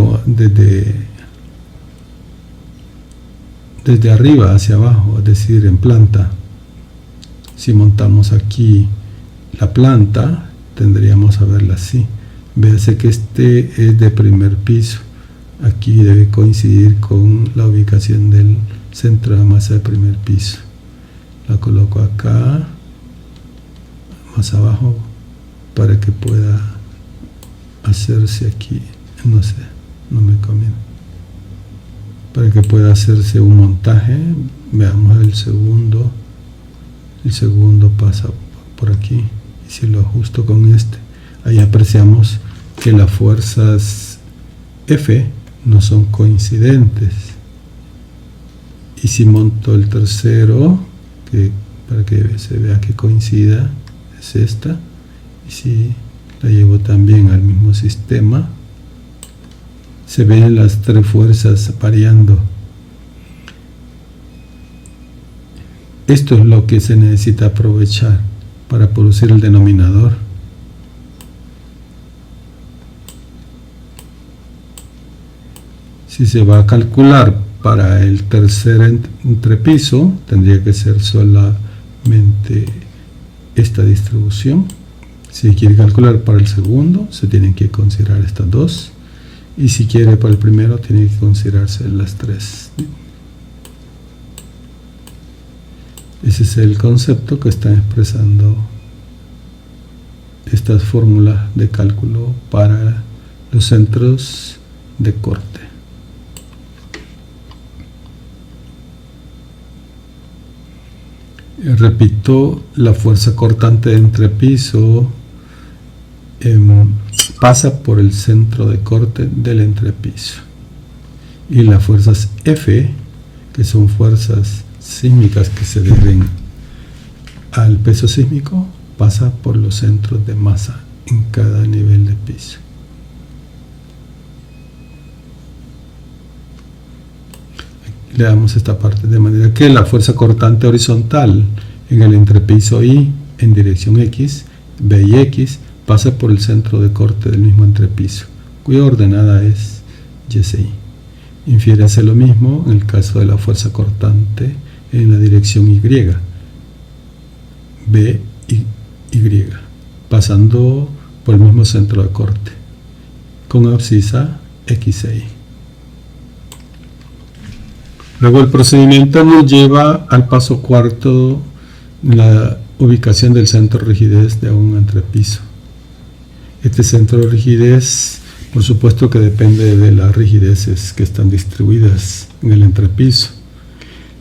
arriba hacia abajo, es decir, en planta. Si montamos aquí la planta, tendríamos a verla así. Véase que este es de primer piso. Aquí debe coincidir con la ubicación del centro de masa de primer piso. La coloco acá más abajo para que pueda hacerse aquí, no sé, no me conviene, para que pueda hacerse un montaje. Veamos el segundo pasa por aquí, y si lo ajusto con este, ahí apreciamos que las fuerzas F no son coincidentes. Y si monto el tercero, para que se vea que coincida, es esta, y si la llevo también al mismo sistema, se ven las tres fuerzas variando. Esto es lo que se necesita aprovechar para producir el denominador. Si se va a calcular para el tercer entrepiso, tendría que ser solamente esta distribución. Si quiere calcular para el segundo, se tienen que considerar estas dos. Y si quiere para el primero, tiene que considerarse las tres. Ese es el concepto que están expresando estas fórmulas de cálculo para los centros de corte. Repito, la fuerza cortante de entrepiso pasa por el centro de corte del entrepiso, y las fuerzas F, que son fuerzas sísmicas que se deben al peso sísmico, pasa por los centros de masa en cada nivel de piso. Le damos esta parte, de manera que la fuerza cortante horizontal en el entrepiso I en dirección X, B y X, pasa por el centro de corte del mismo entrepiso, cuya ordenada es YCI. Infiérase lo mismo en el caso de la fuerza cortante en la dirección Y, B y Y, pasando por el mismo centro de corte, con abscisa XI. Luego el procedimiento nos lleva al paso cuarto, la ubicación del centro de rigidez de un entrepiso. Este centro de rigidez, por supuesto que depende de las rigideces que están distribuidas en el entrepiso.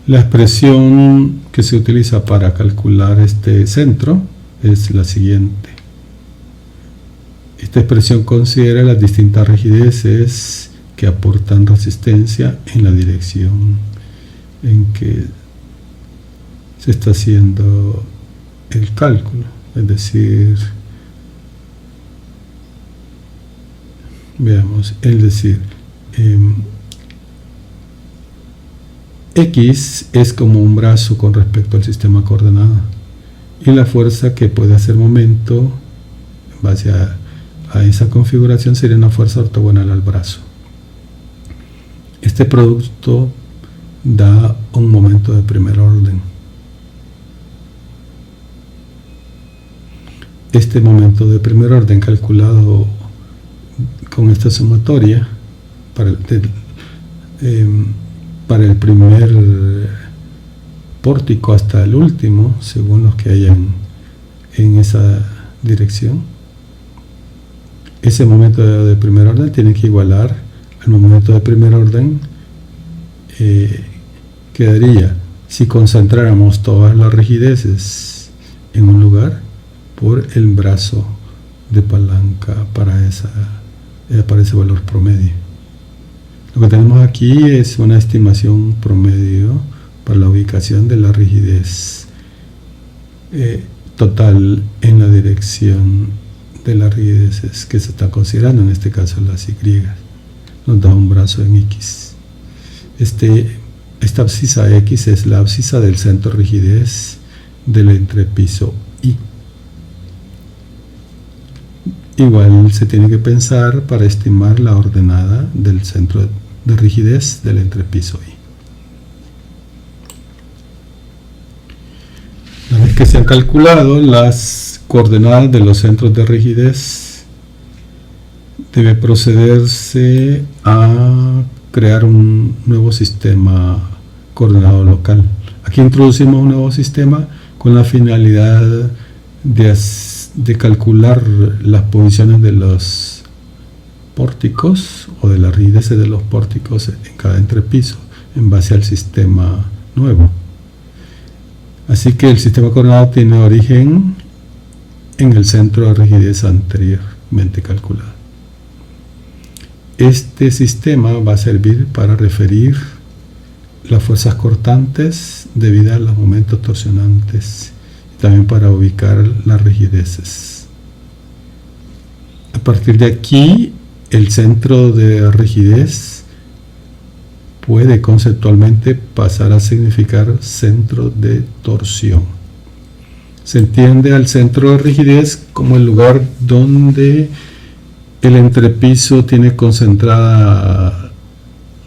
La expresión que se utiliza para calcular este centro es la siguiente. Esta expresión considera las distintas rigideces que aportan resistencia en la dirección en que se está haciendo el cálculo, es decir, veamos, X es como un brazo con respecto al sistema coordenado, y la fuerza que puede hacer momento en base a esa configuración sería una fuerza ortogonal al brazo. Este producto da un momento de primer orden. Este momento de primer orden calculado con esta sumatoria para el primer pórtico hasta el último, según los que hayan en esa dirección, ese momento de primer orden tiene que igualar al momento de primer orden. Quedaría, si concentráramos todas las rigideces en un lugar, por el brazo de palanca para ese valor promedio. Lo que tenemos aquí es una estimación promedio para la ubicación de la rigidez total en la dirección de las rigideces que se está considerando, en este caso las Y. Nos da un brazo en X. Esta abscisa X es la abscisa del centro de rigidez del entrepiso I. Igual se tiene que pensar para estimar la ordenada del centro de rigidez del entrepiso I. Una vez que se han calculado las coordenadas de los centros de rigidez, debe procederse a crear un nuevo sistema coordenado local. Aquí introducimos un nuevo sistema con la finalidad de calcular las posiciones de los pórticos o de las rigideces de los pórticos en cada entrepiso en base al sistema nuevo. Así que el sistema coordenado tiene origen en el centro de rigidez anteriormente calculado. Este sistema va a servir para referir las fuerzas cortantes debidas a los momentos torsionantes y también para ubicar las rigideces. A partir de aquí, el centro de rigidez puede conceptualmente pasar a significar centro de torsión. Se entiende al centro de rigidez como el lugar donde el entrepiso tiene concentrada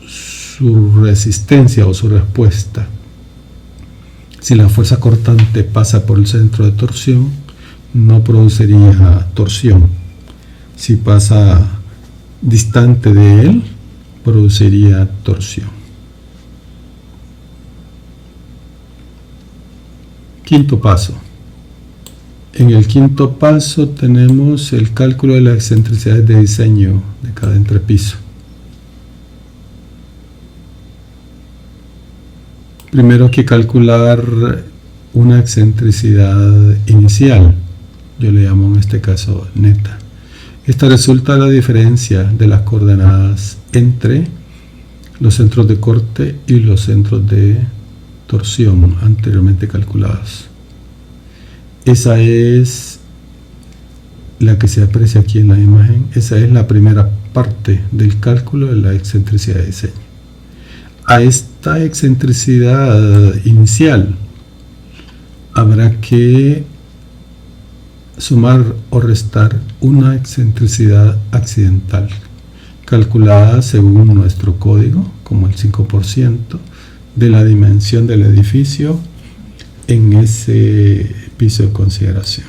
su resistencia o su respuesta. Si la fuerza cortante pasa por el centro de torsión, no produciría torsión. Si pasa distante de él, produciría torsión. Quinto paso. En el quinto paso tenemos el cálculo de las excentricidades de diseño de cada entrepiso. Primero hay que calcular una excentricidad inicial, yo le llamo en este caso neta. Esta resulta de la diferencia de las coordenadas entre los centros de corte y los centros de torsión anteriormente calculados. Esa es la que se aprecia aquí en la imagen. Esa es la primera parte del cálculo de la excentricidad de diseño. A esta excentricidad inicial habrá que sumar o restar una excentricidad accidental, calculada según nuestro código como el 5% de la dimensión del edificio en ese piso de consideración.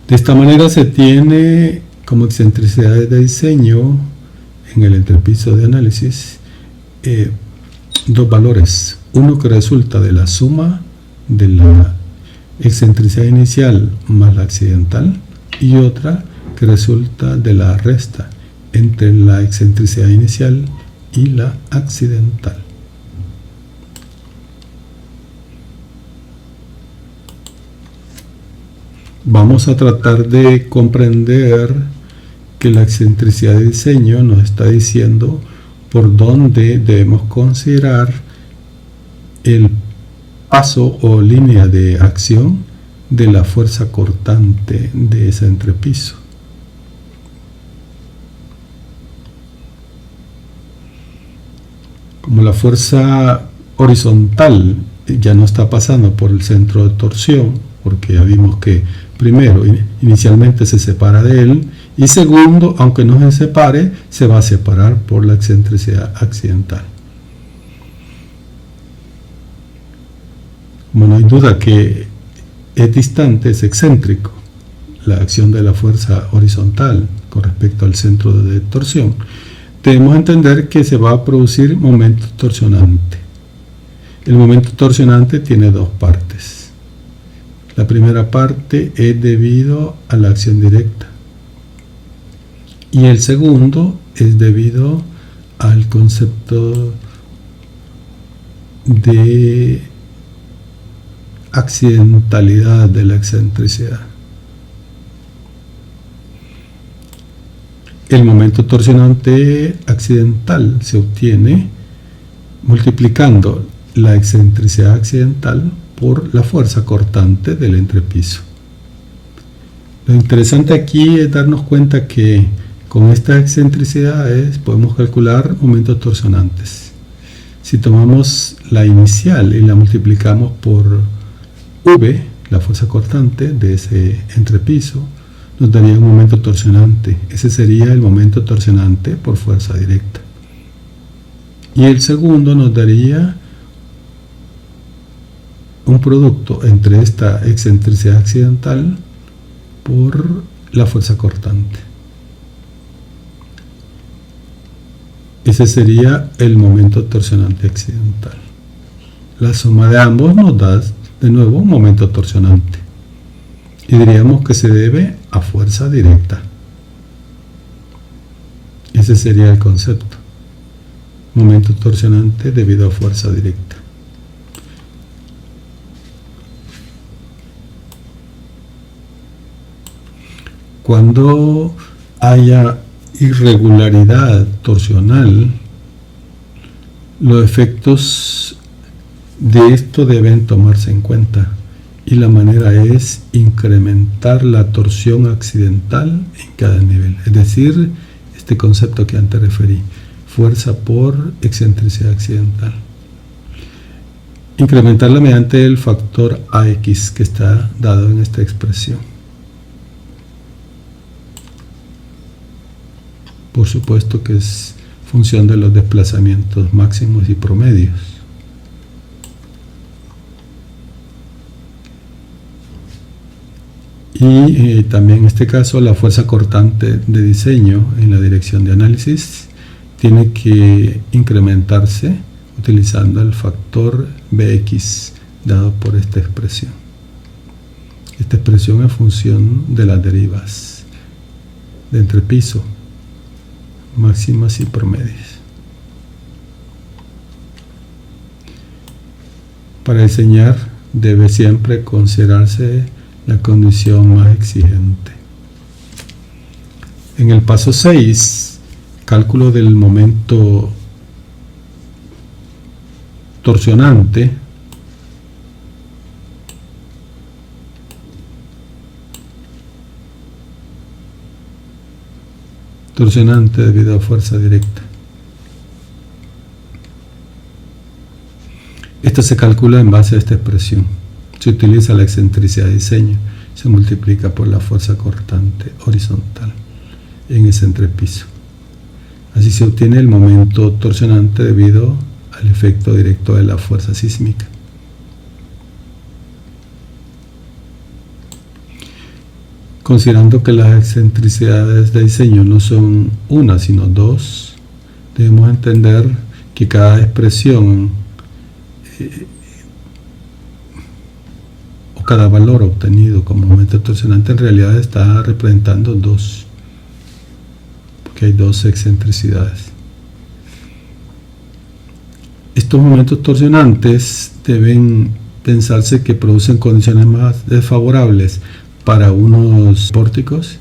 De esta manera se tiene como excentricidades de diseño en el entrepiso de análisis dos valores. Uno que resulta de la suma de la excentricidad inicial más la accidental y otra que resulta de la resta entre la excentricidad inicial y la accidental. Vamos a tratar de comprender que la excentricidad de diseño nos está diciendo por dónde debemos considerar el paso o línea de acción de la fuerza cortante de ese entrepiso. Como la fuerza horizontal ya no está pasando por el centro de torsión, porque ya vimos que primero, inicialmente se separa de él, y segundo, aunque no se separe, se va a separar por la excentricidad accidental. Como no hay duda que es distante, es excéntrico la acción de la fuerza horizontal con respecto al centro de torsión, debemos entender que se va a producir momento torsionante. El momento torsionante tiene dos partes. La primera parte es debido a la acción directa y el segundo es debido al concepto de accidentalidad de la excentricidad. El momento torsionante accidental se obtiene multiplicando la excentricidad accidental por la fuerza cortante del entrepiso. Lo interesante aquí es darnos cuenta que con estas excentricidades podemos calcular momentos torsionantes. Si tomamos la inicial y la multiplicamos por V, la fuerza cortante de ese entrepiso, nos daría un momento torsionante. Ese sería el momento torsionante por fuerza directa. Y el segundo nos daría un producto entre esta excentricidad accidental por la fuerza cortante. Ese sería el momento torsionante accidental. La suma de ambos nos da de nuevo un momento torsionante. Y diríamos que se debe a fuerza directa. Ese sería el concepto. Momento torsionante debido a fuerza directa. Cuando haya irregularidad torsional, los efectos de esto deben tomarse en cuenta, y la manera es incrementar la torsión accidental en cada nivel, es decir, este concepto que antes referí, fuerza por excentricidad accidental. Incrementarla mediante el factor AX que está dado en esta expresión. Por supuesto que es función de los desplazamientos máximos y promedios. Y también en este caso la fuerza cortante de diseño en la dirección de análisis tiene que incrementarse utilizando el factor Bx dado por esta expresión. Esta expresión es función de las derivas de entrepiso, máximas y promedios. Para diseñar debe siempre considerarse la condición más exigente. En el paso 6, cálculo del momento torsionante, debido a fuerza directa. Esto se calcula en base a esta expresión. Se utiliza la excentricidad de diseño, se multiplica por la fuerza cortante horizontal en ese entrepiso. Así se obtiene el momento torsionante debido al efecto directo de la fuerza sísmica. Considerando que las excentricidades de diseño no son una sino dos, debemos entender que cada expresión o cada valor obtenido como momento torsionante en realidad está representando dos, porque hay dos excentricidades. Estos momentos torsionantes deben pensarse que producen condiciones más desfavorables para unos pórticos,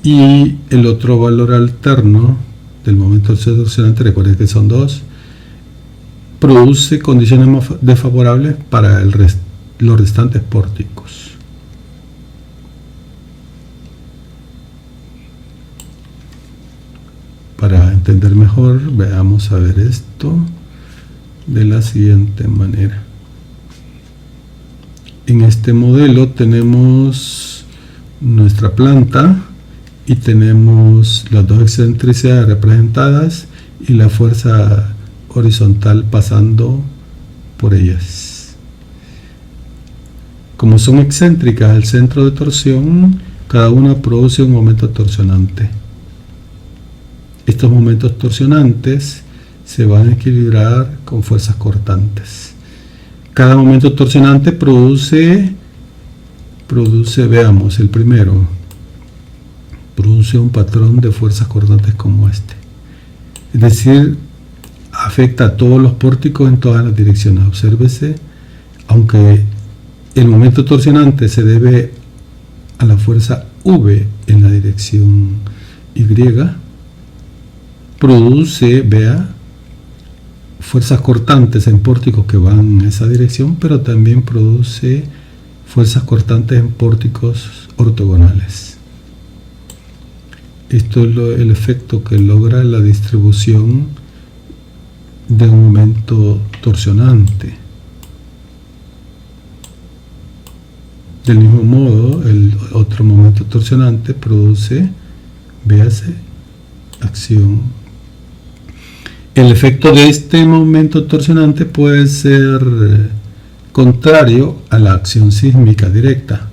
y el otro valor alterno del momento torsionante, recuerden que son dos, produce condiciones más desfavorables para los restantes pórticos. Para entender mejor, veamos a ver esto de la siguiente manera. En este modelo tenemos nuestra planta y tenemos las dos excentricidades representadas y la fuerza horizontal pasando por ellas. Como son excéntricas al centro de torsión, cada una produce un momento torsionante. Estos momentos torsionantes se van a equilibrar con fuerzas cortantes. Cada momento torsionante produce, veamos, el primero, produce un patrón de fuerzas cortantes como este. Es decir, afecta a todos los pórticos en todas las direcciones. Obsérvese, aunque el momento torsionante se debe a la fuerza V en la dirección Y, produce, vea, fuerzas cortantes en pórticos que van en esa dirección, pero también produce fuerzas cortantes en pórticos ortogonales. Esto es el efecto que logra la distribución de un momento torsionante. Del mismo modo, el otro momento torsionante produce, véase, acción. El efecto de este momento torsionante puede ser contrario a la acción sísmica directa.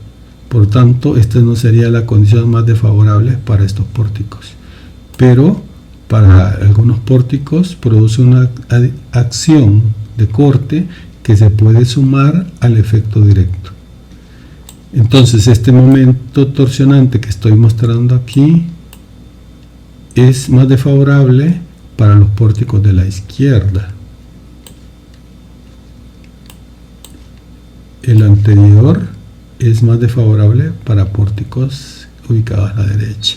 Por tanto, esta no sería la condición más desfavorable para estos pórticos. Pero para algunos pórticos produce una acción de corte que se puede sumar al efecto directo. Entonces este momento torsionante que estoy mostrando aquí es más desfavorable para los pórticos de la izquierda. El anterior es más desfavorable para pórticos ubicados a la derecha.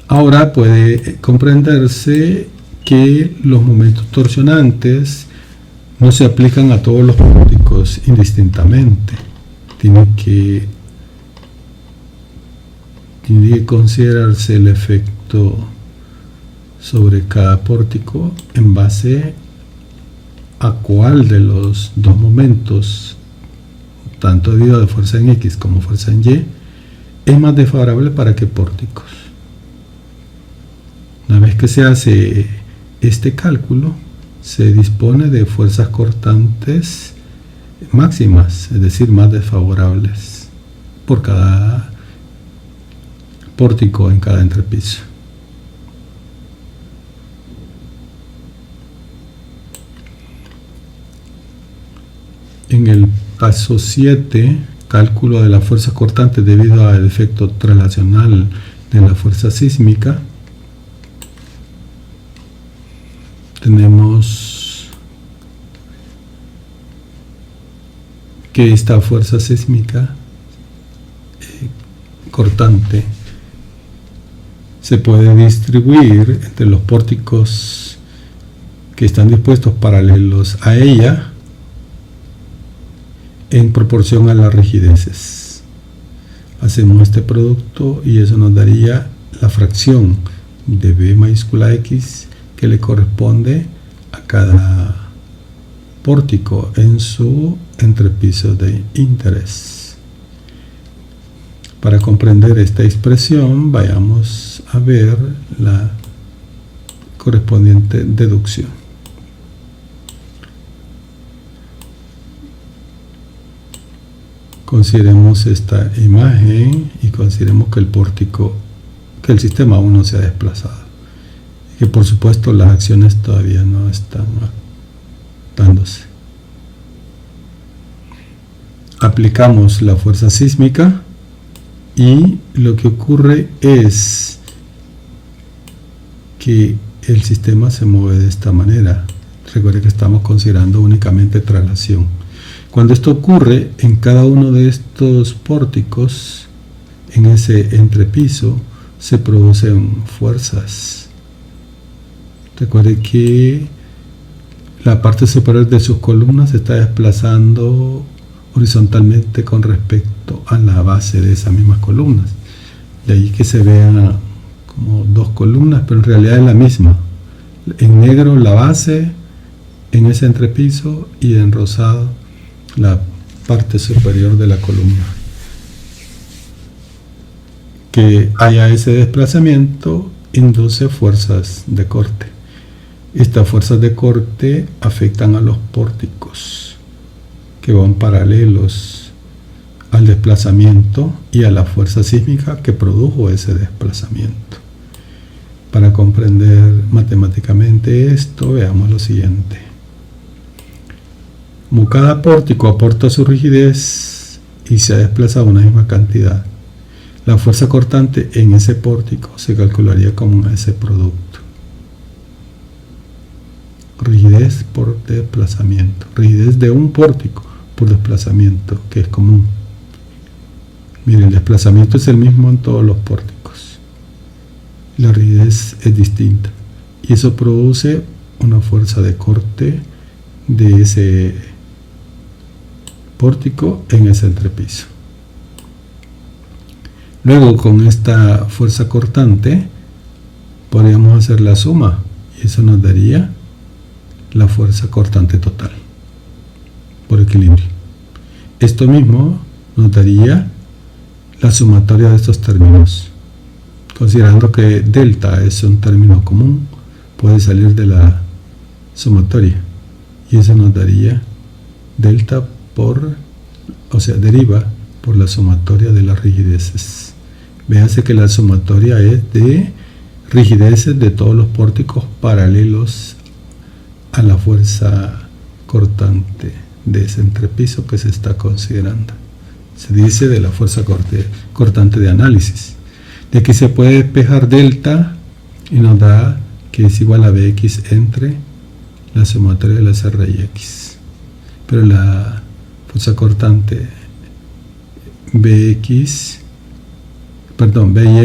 Ahora puede comprenderse que los momentos torsionantes no se aplican a todos los pórticos indistintamente. Tiene que considerarse el efecto sobre cada pórtico en base a cuál de los dos momentos, tanto debido a fuerza en X como fuerza en Y, es más desfavorable para qué pórticos. Una vez que se hace este cálculo, se dispone de fuerzas cortantes máximas, es decir, más desfavorables por cada pórtico en cada entrepiso. En el paso 7, cálculo de las fuerzas cortantes debido al efecto traslacional de la fuerza sísmica, tenemos que esta fuerza sísmica cortante se puede distribuir entre los pórticos que están dispuestos paralelos a ella en proporción a las rigideces. Hacemos este producto y eso nos daría la fracción de B mayúscula X que le corresponde a cada pórtico en su entrepiso de interés. Para comprender esta expresión, vayamos a ver la correspondiente deducción. Consideremos esta imagen y consideremos que el sistema aún no se ha desplazado. Que por supuesto las acciones todavía no están dándose. Aplicamos la fuerza sísmica y lo que ocurre es que el sistema se mueve de esta manera. Recuerde que estamos considerando únicamente traslación. Cuando esto ocurre en cada uno de estos pórticos, en ese entrepiso, se producen fuerzas. Recuerde que la parte superior de sus columnas se está desplazando horizontalmente con respecto a la base de esas mismas columnas. De ahí que se vean como dos columnas, pero en realidad es la misma. En negro la base en ese entrepiso y en rosado la parte superior de la columna. Que haya ese desplazamiento induce fuerzas de corte. Estas fuerzas de corte afectan a los pórticos que van paralelos al desplazamiento y a la fuerza sísmica que produjo ese desplazamiento. Para comprender matemáticamente esto, veamos lo siguiente. Como cada pórtico aporta su rigidez y se ha desplazado una misma cantidad, la fuerza cortante en ese pórtico se calcularía como ese producto. Rigidez por desplazamiento. Rigidez de un pórtico por desplazamiento, que es común. Miren, el desplazamiento es el mismo en todos los pórticos. La rigidez es distinta. Y eso produce una fuerza de corte de ese pórtico en ese entrepiso. Luego, con esta fuerza cortante, podríamos hacer la suma. Y eso nos daría la fuerza cortante total por equilibrio. Esto mismo nos daría la sumatoria de estos términos. Considerando que delta es un término común, puede salir de la sumatoria. Y eso nos daría delta deriva por la sumatoria de las rigideces. Véanse que la sumatoria es de rigideces de todos los pórticos paralelos a la fuerza cortante de ese entrepiso que se está considerando. Se dice de la fuerza cortante de análisis. De aquí se puede despejar delta y nos da que es igual a Bx entre la sumatoria de las R y X. Pero la fuerza cortante B y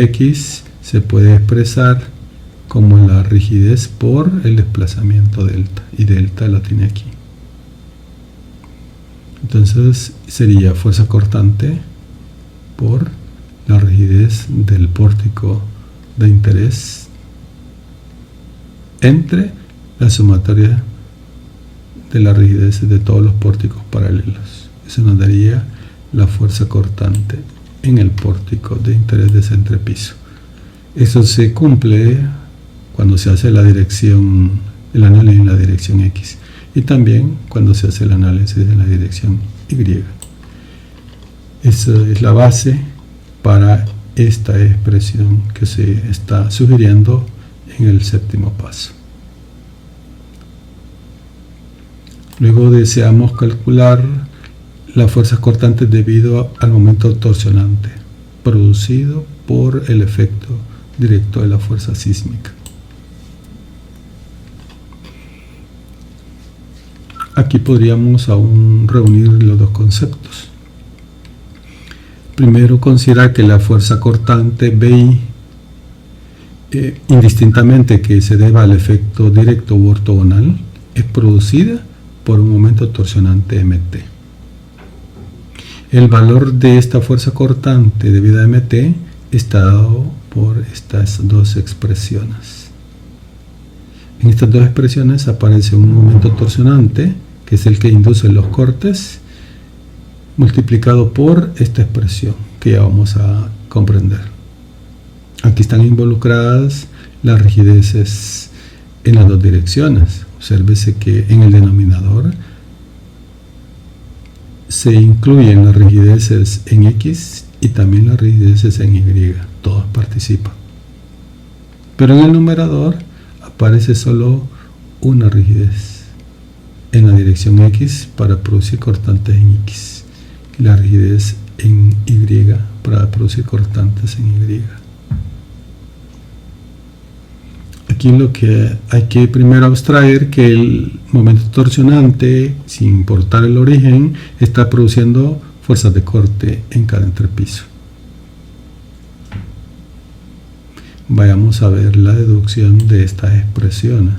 X se puede expresar como la rigidez por el desplazamiento delta, y delta lo tiene aquí. Entonces sería fuerza cortante por la rigidez del pórtico de interés entre la sumatoria de la rigidez de todos los pórticos paralelos. Eso nos daría la fuerza cortante en el pórtico de interés de ese entrepiso. Eso se cumple cuando se hace el análisis en la dirección X, y también cuando se hace el análisis en la dirección Y. Esa es la base para esta expresión que se está sugiriendo en el séptimo paso. Luego deseamos calcular las fuerzas cortantes debido al momento torsionante producido por el efecto directo de la fuerza sísmica. Aquí podríamos aún reunir los dos conceptos. Primero, considerar que la fuerza cortante BI, indistintamente que se deba al efecto directo u ortogonal, es producida por un momento torsionante MT. El valor de esta fuerza cortante debida a MT está dado por estas dos expresiones. En estas dos expresiones aparece un momento torsionante, que es el que induce los cortes, multiplicado por esta expresión que ya vamos a comprender. Aquí están involucradas las rigideces en las dos direcciones. Obsérvese que en el denominador se incluyen las rigideces en X y también las rigideces en Y. Todos participan. Pero en el numerador aparece solo una rigidez en la dirección X para producir cortantes en X, y la rigidez en Y para producir cortantes en Y. Aquí lo que hay que primero abstraer que el momento torsionante, sin importar el origen, está produciendo fuerzas de corte en cada entrepiso. Vayamos a ver la deducción de estas expresiones.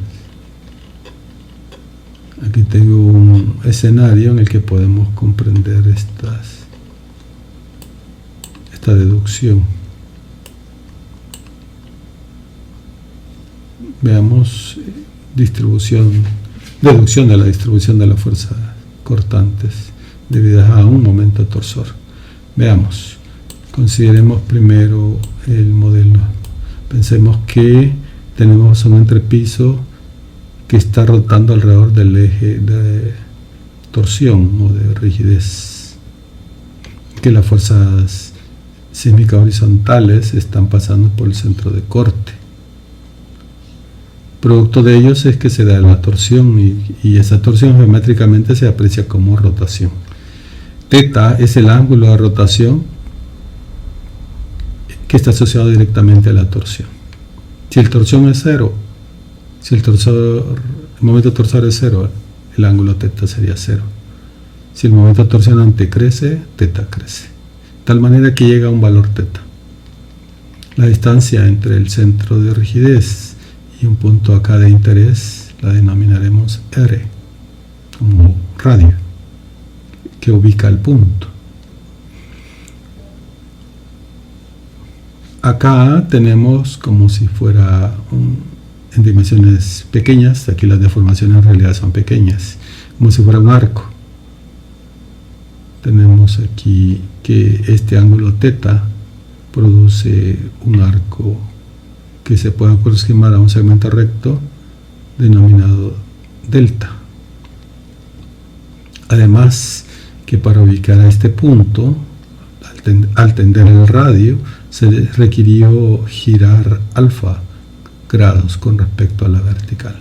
Aquí tengo un escenario en el que podemos comprender esta deducción. Veamos deducción de la distribución de las fuerzas cortantes debidas a un momento torsor. Veamos, consideremos primero el modelo. Pensemos que tenemos un entrepiso que está rotando alrededor del eje de torsión o de rigidez, que las fuerzas sísmicas horizontales están pasando por el centro de corte. Producto de ellos es que se da la torsión, y esa torsión geométricamente se aprecia como rotación. Teta es el ángulo de rotación que está asociado directamente a la torsión. Si el torsión es cero, si el momento torsor es cero, el ángulo teta sería cero. Si el momento torsionante crece, teta crece. De tal manera que llega a un valor teta. La distancia entre el centro de rigidez y un punto acá de interés la denominaremos R, como radio, que ubica el punto. Acá tenemos como si fuera en dimensiones pequeñas, aquí las deformaciones en realidad son pequeñas, como si fuera un arco. Tenemos aquí que este ángulo teta produce un arco que se puede aproximar a un segmento recto denominado delta. Además que para ubicar a este punto, al tender el radio, se requirió girar alfa grados con respecto a la vertical.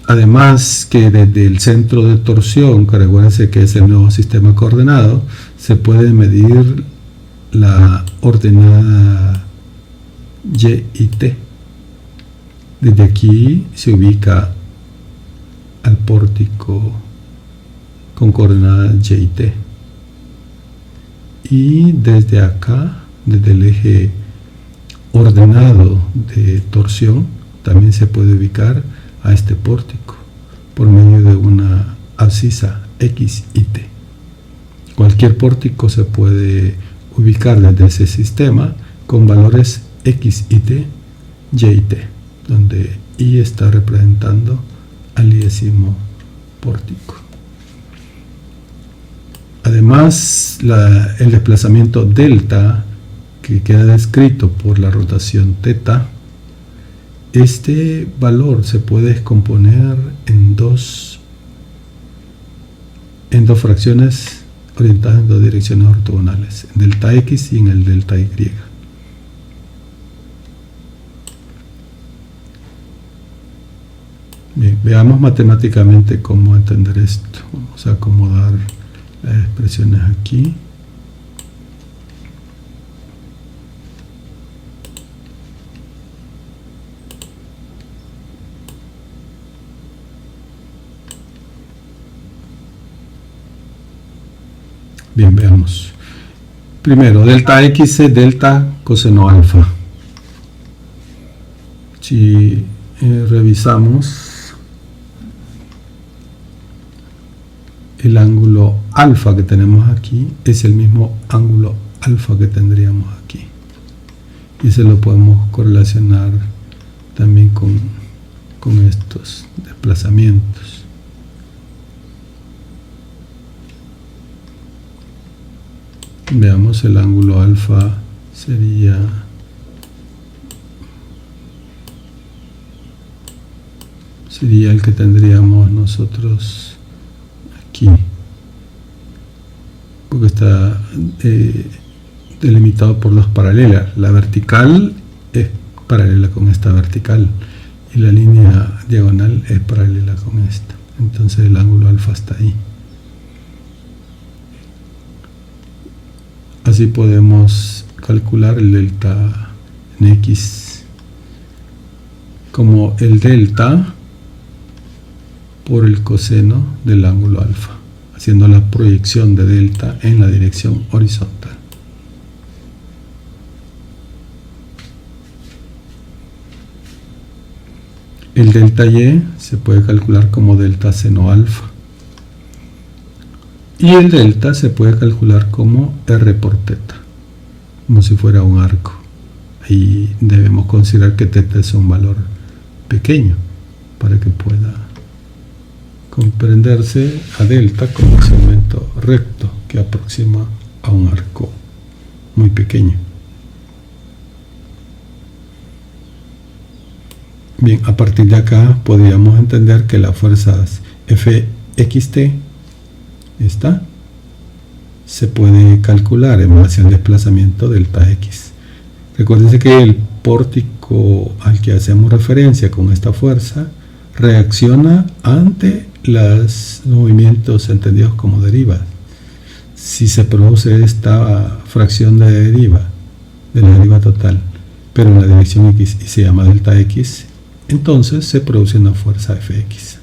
Además que desde el centro de torsión, que recuérdense que es el nuevo sistema coordenado, se puede medir la ordenada Y y T. Desde aquí se ubica al pórtico con coordenadas Y y T. Y desde acá, desde el eje ordenado de torsión, también se puede ubicar a este pórtico por medio de una abscisa X y T. Cualquier pórtico se puede ubicar desde ese sistema con valores X y T, Y y T, donde Y está representando al 10º pórtico. Además, el desplazamiento delta, que queda descrito por la rotación teta, este valor se puede descomponer en dos fracciones orientadas en dos direcciones ortogonales, en delta X y en el delta Y. Bien, veamos matemáticamente cómo entender esto. Vamos a acomodar las expresiones aquí. Bien, veamos. Primero, delta X es delta coseno alfa. Si revisamos el ángulo alfa que tenemos aquí, es el mismo ángulo alfa que tendríamos aquí. Y se lo podemos correlacionar también con estos desplazamientos. Veamos, el ángulo alfa sería el que tendríamos nosotros aquí, porque está delimitado por dos paralelas. La vertical es paralela con esta vertical y la línea diagonal es paralela con esta. Entonces el ángulo alfa está ahí. Así podemos calcular el delta en X como el delta por el coseno del ángulo alfa, haciendo la proyección de delta en la dirección horizontal. El delta Y se puede calcular como delta seno alfa. Y el delta se puede calcular como R por teta, como si fuera un arco. Ahí debemos considerar que teta es un valor pequeño para que pueda comprenderse a delta como un segmento recto que aproxima a un arco muy pequeño. Bien, a partir de acá podríamos entender que las fuerzas Fxt, esta, se puede calcular en base al desplazamiento delta X. Recuérdense que el pórtico al que hacemos referencia con esta fuerza reacciona ante los movimientos entendidos como derivas. Si se produce esta fracción de la deriva total, pero en la dirección X y se llama delta X, entonces se produce una fuerza Fx.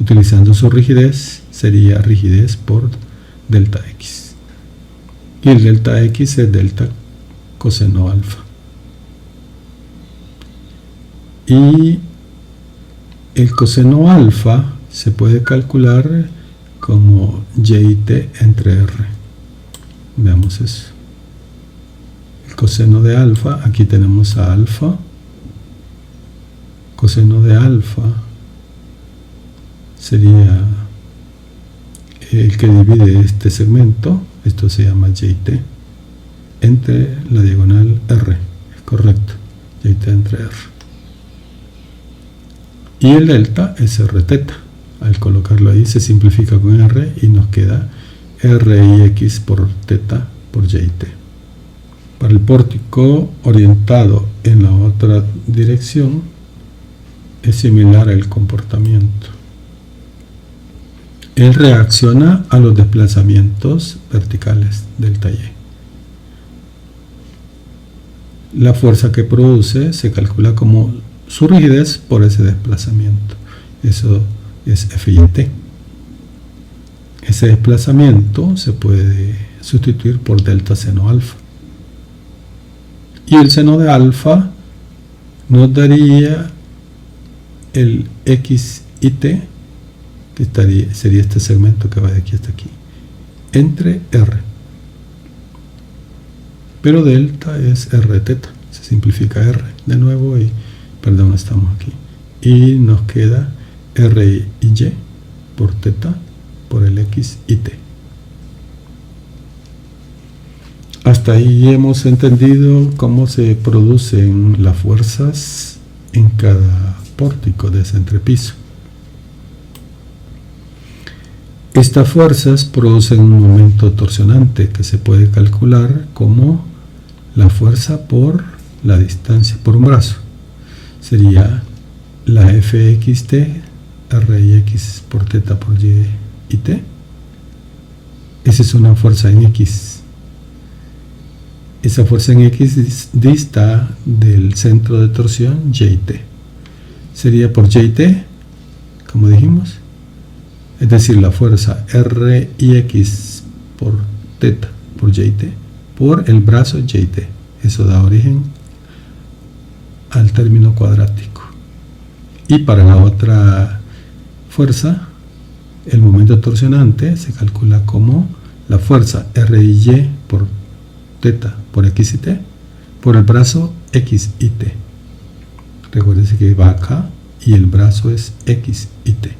Utilizando su rigidez, sería rigidez por delta X. Y el delta X es delta coseno alfa. Y el coseno alfa se puede calcular como Y y T entre R. Veamos eso. El coseno de alfa, aquí tenemos a alfa. Coseno de alfa sería el que divide este segmento, esto se llama Y y T, entre la diagonal R, correcto, Y y T entre R. Y el delta es R teta. Al colocarlo ahí se simplifica con R y nos queda R y X por teta por Y y T. Para el pórtico orientado en la otra dirección, es similar el comportamiento. Él reacciona a los desplazamientos verticales delta Y. La fuerza que produce se calcula como su rigidez por ese desplazamiento. Eso es F y T. Ese desplazamiento se puede sustituir por delta seno alfa. Y el seno de alfa nos daría el X y T, que sería este segmento que va de aquí hasta aquí, entre R. Pero delta es R teta, se simplifica R de nuevo y, perdón, estamos aquí. Y nos queda R y Y por teta por el X y T. Hasta ahí hemos entendido cómo se producen las fuerzas en cada pórtico de ese entrepiso. Estas fuerzas producen un momento torsionante que se puede calcular como la fuerza por la distancia, por un brazo. Sería la Fxt, Rix por teta por Y y T. Esa es una fuerza en X. Esa fuerza en X dista del centro de torsión Yt. Sería por Yt, como dijimos, es decir, la fuerza Rix por teta por Yt por el brazo Yt. Eso da origen al término cuadrático. Y para la otra fuerza, el momento torsionante se calcula como la fuerza Riy por teta por X y T por el brazo X y T. Recuérdense que va acá y el brazo es X y T.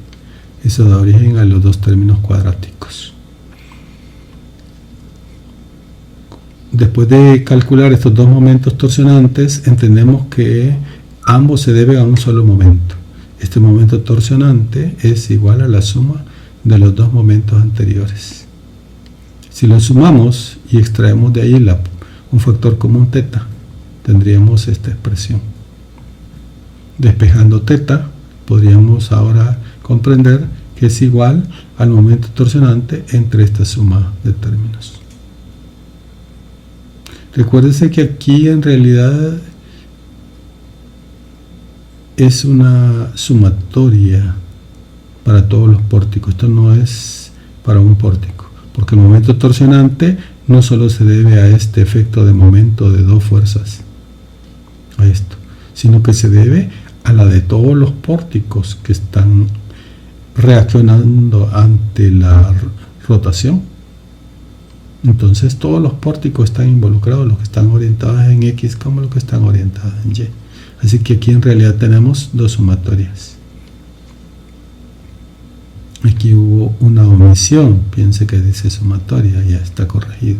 Eso da origen a los dos términos cuadráticos. Después de calcular estos dos momentos torsionantes, entendemos que ambos se deben a un solo momento. Este momento torsionante es igual a la suma de los dos momentos anteriores. Si lo sumamos y extraemos de ahí un factor común teta, tendríamos esta expresión. Despejando teta, podríamos ahora comprender que es igual al momento torsionante entre esta suma de términos. Recuérdense que aquí en realidad es una sumatoria para todos los pórticos. Esto no es para un pórtico, porque el momento torsionante no solo se debe a este efecto de momento de dos fuerzas, a esto, sino que se debe a la de todos los pórticos que están reaccionando ante la rotación. Entonces todos los pórticos están involucrados, los que están orientados en X como los que están orientados en Y. Así que aquí en realidad tenemos dos sumatorias. Aquí hubo una omisión, piense que dice sumatoria, ya está corregido.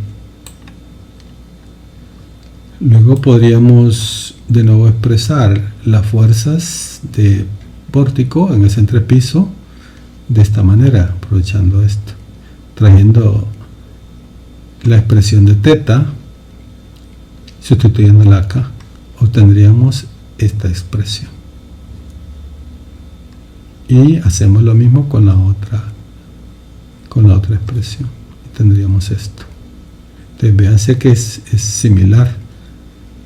Luego podríamos de nuevo expresar las fuerzas de pórtico en ese entrepiso de esta manera, aprovechando esto, trayendo la expresión de teta, sustituyéndola acá, obtendríamos esta expresión. Y hacemos lo mismo con la otra expresión. Y tendríamos esto. Entonces, véanse que es similar.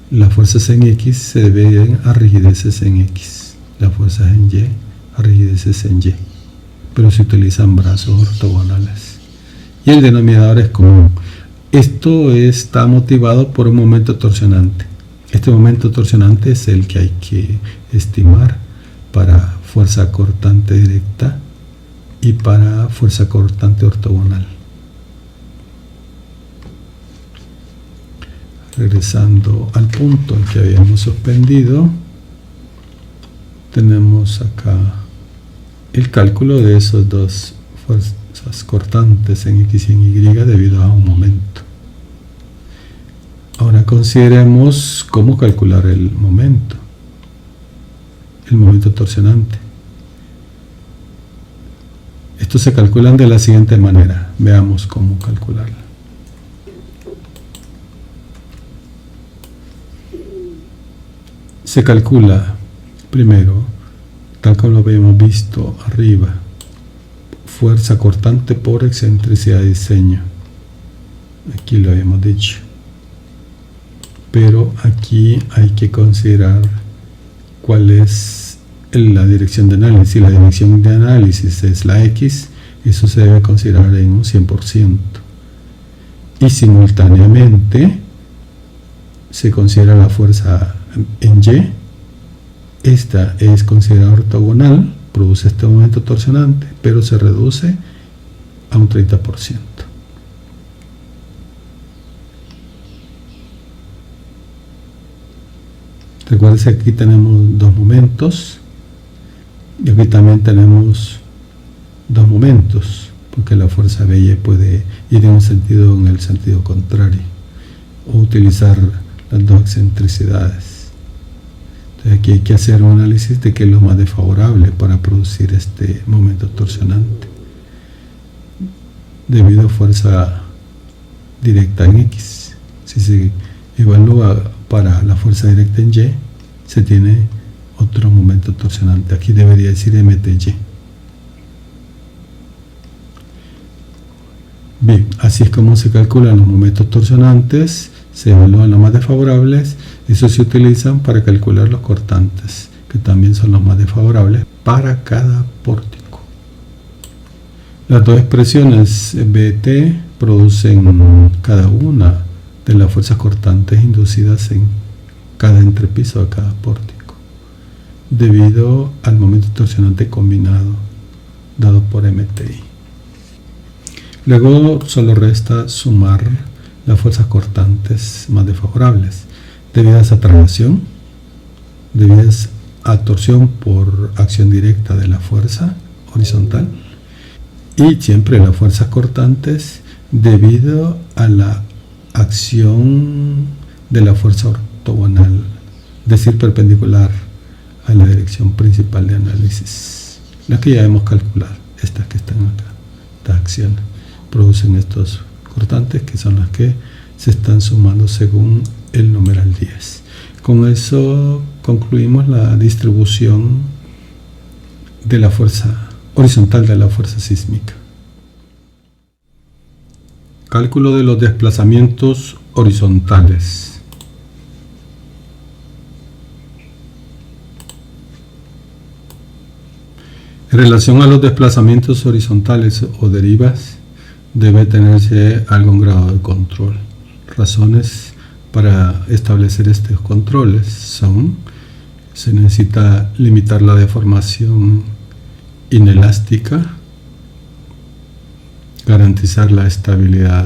Las fuerzas en X se deben a rigideces en X. Las fuerzas en Y a rigideces en Y. Pero se utilizan brazos ortogonales. Y el denominador es común. Esto está motivado por un momento torsionante. Este momento torsionante es el que hay que estimar para fuerza cortante directa y para fuerza cortante ortogonal. Regresando al punto en que habíamos suspendido, tenemos acá el cálculo de esos dos fuerzas cortantes en X y en Y debido a un momento. Ahora consideremos cómo calcular el momento torsionante. Estos se calculan de la siguiente manera. Veamos cómo calcularla. Se calcula primero tal como lo habíamos visto arriba. Fuerza cortante por excentricidad de diseño. Aquí lo habíamos dicho. Pero aquí hay que considerar cuál es la dirección de análisis. Si la dirección de análisis es la X, eso se debe considerar en un 100%. Y simultáneamente se considera la fuerza en Y. Esta es considerada ortogonal, produce este momento torsionante, pero se reduce a un 30%. Recuerden que aquí tenemos dos momentos y aquí también tenemos dos momentos, porque la fuerza BY puede ir en el sentido contrario o utilizar las dos excentricidades. Entonces aquí hay que hacer un análisis de qué es lo más desfavorable para producir este momento torsionante debido a fuerza directa en X. Si se evalúa para la fuerza directa en Y, se tiene otro momento torsionante. Aquí debería decir MTY. Bien, así es como se calculan los momentos torsionantes, se evalúan los más desfavorables. Esos se utilizan para calcular los cortantes, que también son los más desfavorables para cada pórtico. Las dos expresiones BT producen cada una de las fuerzas cortantes inducidas en cada entrepiso de cada pórtico, debido al momento torsionante combinado dado por MTI. Luego solo resta sumar las fuerzas cortantes más desfavorables, debidas a traslación, debidas a torsión por acción directa de la fuerza horizontal, y siempre las fuerzas cortantes debido a la acción de la fuerza ortogonal, es decir, perpendicular a la dirección principal de análisis, la que ya hemos calculado. Estas que están acá, estas acciones producen estos cortantes, que son las que se están sumando según el numeral 10. Con eso concluimos la distribución de la fuerza horizontal de la fuerza sísmica. Cálculo de los desplazamientos horizontales. En relación a los desplazamientos horizontales o derivas, debe tenerse algún grado de control. Razones para establecer estos controles son: se necesita limitar la deformación inelástica, garantizar la estabilidad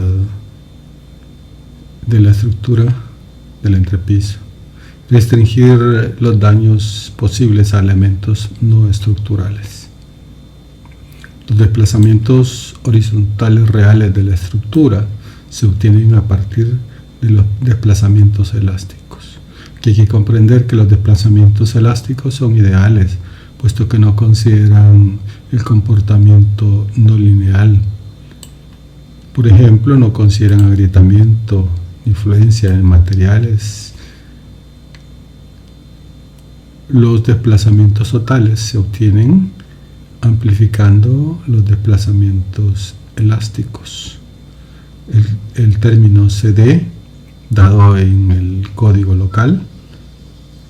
de la estructura del entrepiso, restringir los daños posibles a elementos no estructurales. Los desplazamientos horizontales reales de la estructura se obtienen a partir de los desplazamientos elásticos. Aquí hay que comprender que los desplazamientos elásticos son ideales, puesto que no consideran el comportamiento no lineal. Por ejemplo, no consideran agrietamiento, influencia en materiales. Los desplazamientos totales se obtienen amplificando los desplazamientos elásticos. El término CD, dado en el código local,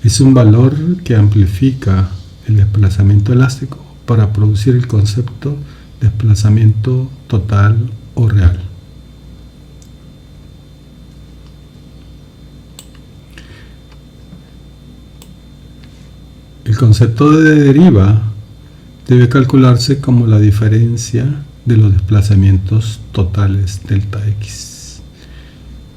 es un valor que amplifica el desplazamiento elástico para producir el concepto de desplazamiento total o real. El concepto de deriva debe calcularse como la diferencia de los desplazamientos totales delta X.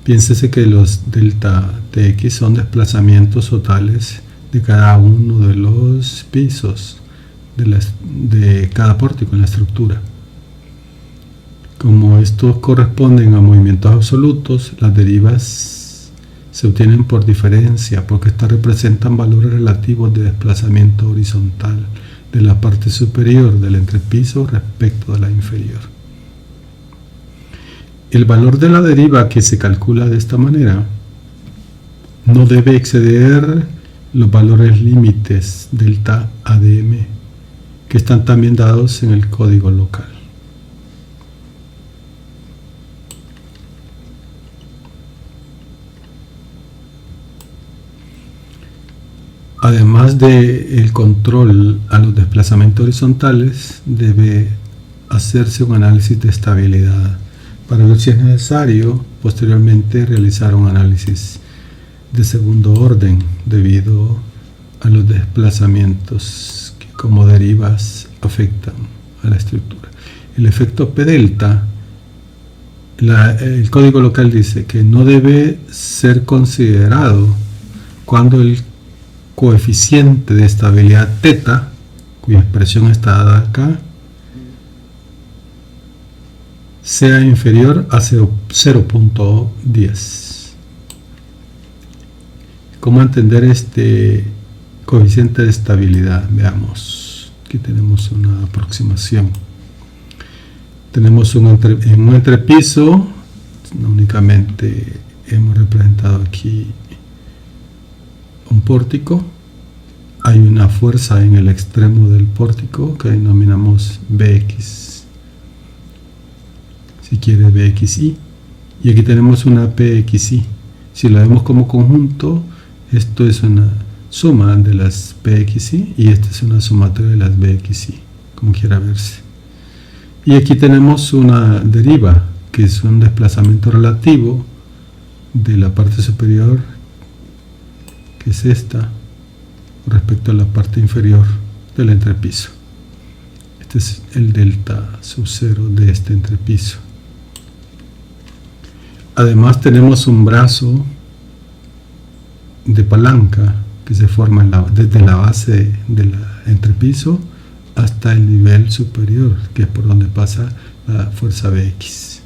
Piénsese que los delta Tx son desplazamientos totales de cada uno de los pisos de cada pórtico en la estructura. Como estos corresponden a movimientos absolutos, las derivas se obtienen por diferencia, porque estas representan valores relativos de desplazamiento horizontal de la parte superior del entrepiso respecto de la inferior. El valor de la deriva, que se calcula de esta manera, no debe exceder los valores límites delta ADM que están también dados en el código local. Además del control a los desplazamientos horizontales, debe hacerse un análisis de estabilidad para ver si es necesario posteriormente realizar un análisis de segundo orden debido a los desplazamientos que como derivas afectan a la estructura. El efecto P delta, el código local dice que no debe ser considerado cuando el coeficiente de estabilidad θ, cuya expresión está dada acá, sea inferior a 0.10. ¿Cómo entender este coeficiente de estabilidad? Veamos. Aquí tenemos una aproximación. Tenemos en un entrepiso, no únicamente hemos representado aquí un pórtico, hay una fuerza en el extremo del pórtico que denominamos Bx, si quiere Bxi, y aquí tenemos una Pxi. Si lo vemos como conjunto, esto es una suma de las Pxi y esta es una sumatoria de las Bxi, como quiera verse. Y aquí tenemos una deriva, que es un desplazamiento relativo de la parte superior, que es esta, respecto a la parte inferior del entrepiso. Este es el delta sub 0 de este entrepiso. Además tenemos un brazo de palanca que se forma desde la base del entrepiso hasta el nivel superior, que es por donde pasa la fuerza Bx.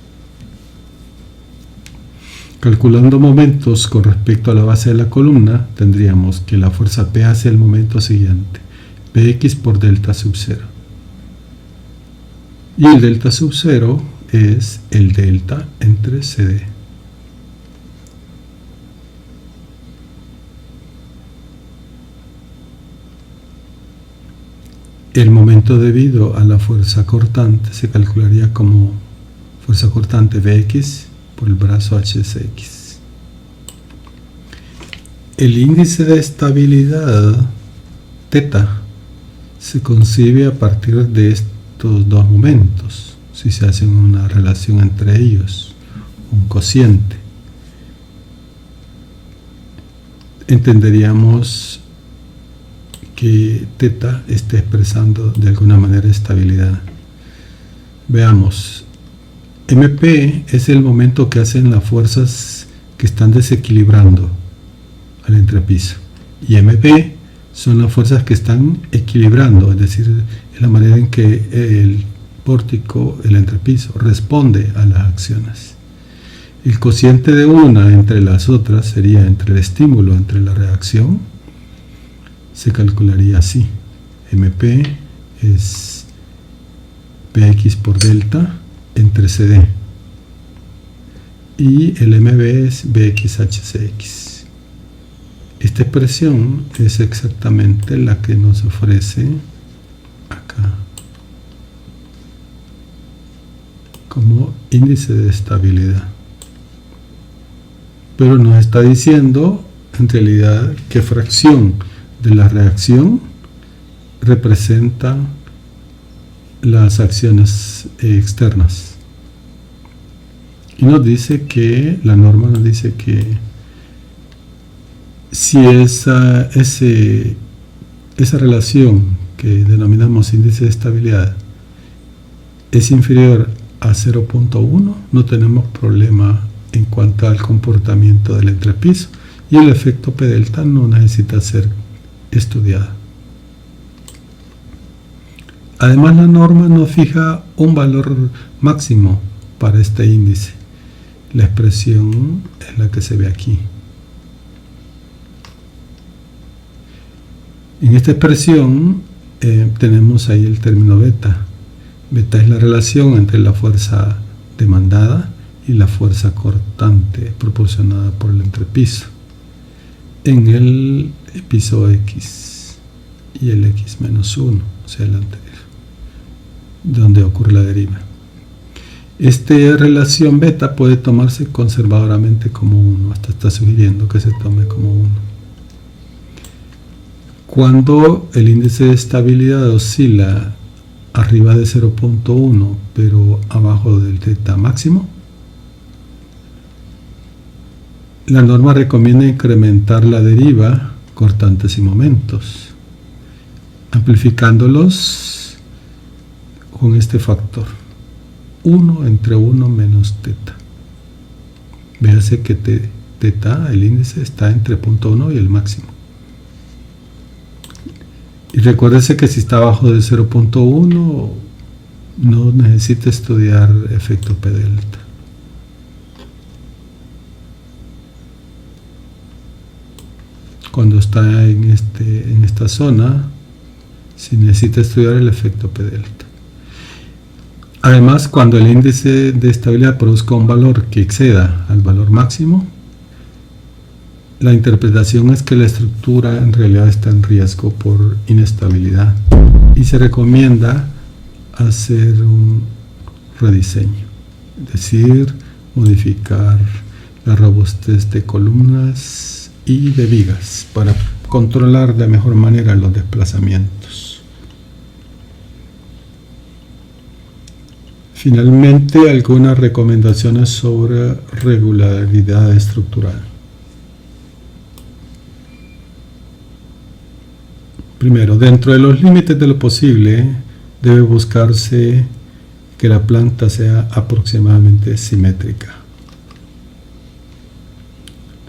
Calculando momentos con respecto a la base de la columna, tendríamos que la fuerza P hace el momento siguiente, Px por delta sub 0. Y el delta sub 0 es el delta entre CD. El momento debido a la fuerza cortante se calcularía como fuerza cortante Vx por el brazo HSX. El índice de estabilidad θ se concibe a partir de estos dos momentos, si se hace una relación entre ellos, un cociente. Entenderíamos que θ está expresando de alguna manera estabilidad. Veamos. MP es el momento que hacen las fuerzas que están desequilibrando al entrepiso, y MP son las fuerzas que están equilibrando, es decir, es la manera en que el pórtico, el entrepiso, responde a las acciones. El cociente de una entre las otras sería entre el estímulo, entre la reacción, se calcularía así: MP es Px por delta entre CD, y el MB es Bxhcx. Esta expresión es exactamente la que nos ofrece acá como índice de estabilidad, pero nos está diciendo en realidad qué fracción de la reacción representa las acciones externas, y nos dice que la norma nos dice que si esa relación que denominamos índice de estabilidad es inferior a 0.1, no tenemos problema en cuanto al comportamiento del entrepiso, y el efecto P delta no necesita ser estudiado. Además, la norma nos fija un valor máximo para este índice. La expresión es la que se ve aquí. En esta expresión tenemos ahí el término beta. Beta es la relación entre la fuerza demandada y la fuerza cortante proporcionada por el entrepiso en el piso X y el X-1, o sea, el anterior. donde ocurre la deriva. Esta relación beta puede tomarse conservadoramente como 1, hasta está sugiriendo que se tome como 1. Cuando el índice de estabilidad oscila arriba de 0.1 pero abajo del teta máximo, la norma recomienda incrementar la deriva cortantes y momentos, amplificándolos con este factor 1 entre 1 menos teta. Véase que teta, el índice, está entre 0.1 y el máximo. Y recuérdese que si está abajo de 0.1 no necesita estudiar efecto P delta. Cuando está en esta zona, si necesita estudiar el efecto P delta. Además, cuando el índice de estabilidad produzca un valor que exceda al valor máximo, la interpretación es que la estructura en realidad está en riesgo por inestabilidad y se recomienda hacer un rediseño, es decir, modificar la robustez de columnas y de vigas para controlar de mejor manera los desplazamientos. Finalmente, algunas recomendaciones sobre regularidad estructural. Primero, dentro de los límites de lo posible, debe buscarse que la planta sea aproximadamente simétrica.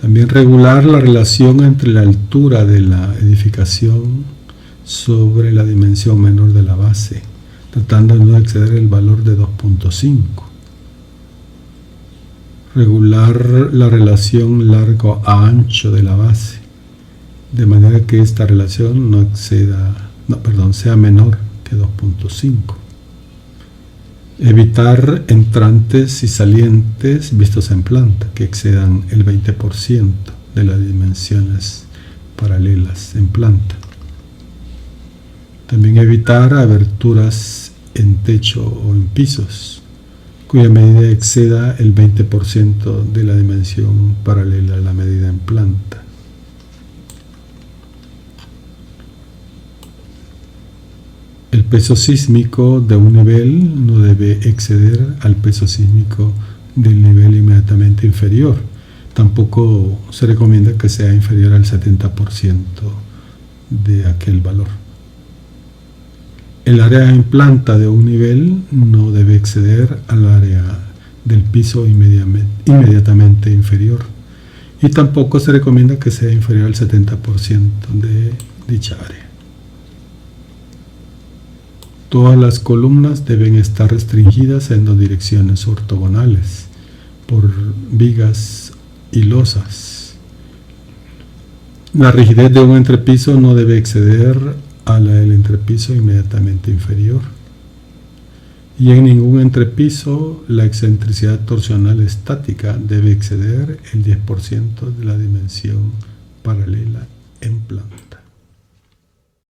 También regular la relación entre la altura de la edificación sobre la dimensión menor de la base, tratando de no exceder el valor de 2.5. Regular la relación largo a ancho de la base, de manera que esta relación sea menor que 2.5. Evitar entrantes y salientes vistos en planta que excedan el 20% de las dimensiones paralelas en planta. También evitar aberturas en techo o en pisos cuya medida exceda el 20% de la dimensión paralela a la medida en planta. El peso sísmico de un nivel no debe exceder al peso sísmico del nivel inmediatamente inferior. Tampoco se recomienda que sea inferior al 70% de aquel valor. El área en planta de un nivel no debe exceder al área del piso inmediatamente inferior. Y tampoco se recomienda que sea inferior al 70% de dicha área. Todas las columnas deben estar restringidas en dos direcciones ortogonales por vigas y losas. La rigidez de un entrepiso no debe exceder a la del entrepiso inmediatamente inferior. Y en ningún entrepiso la excentricidad torsional estática debe exceder el 10% de la dimensión paralela en planta.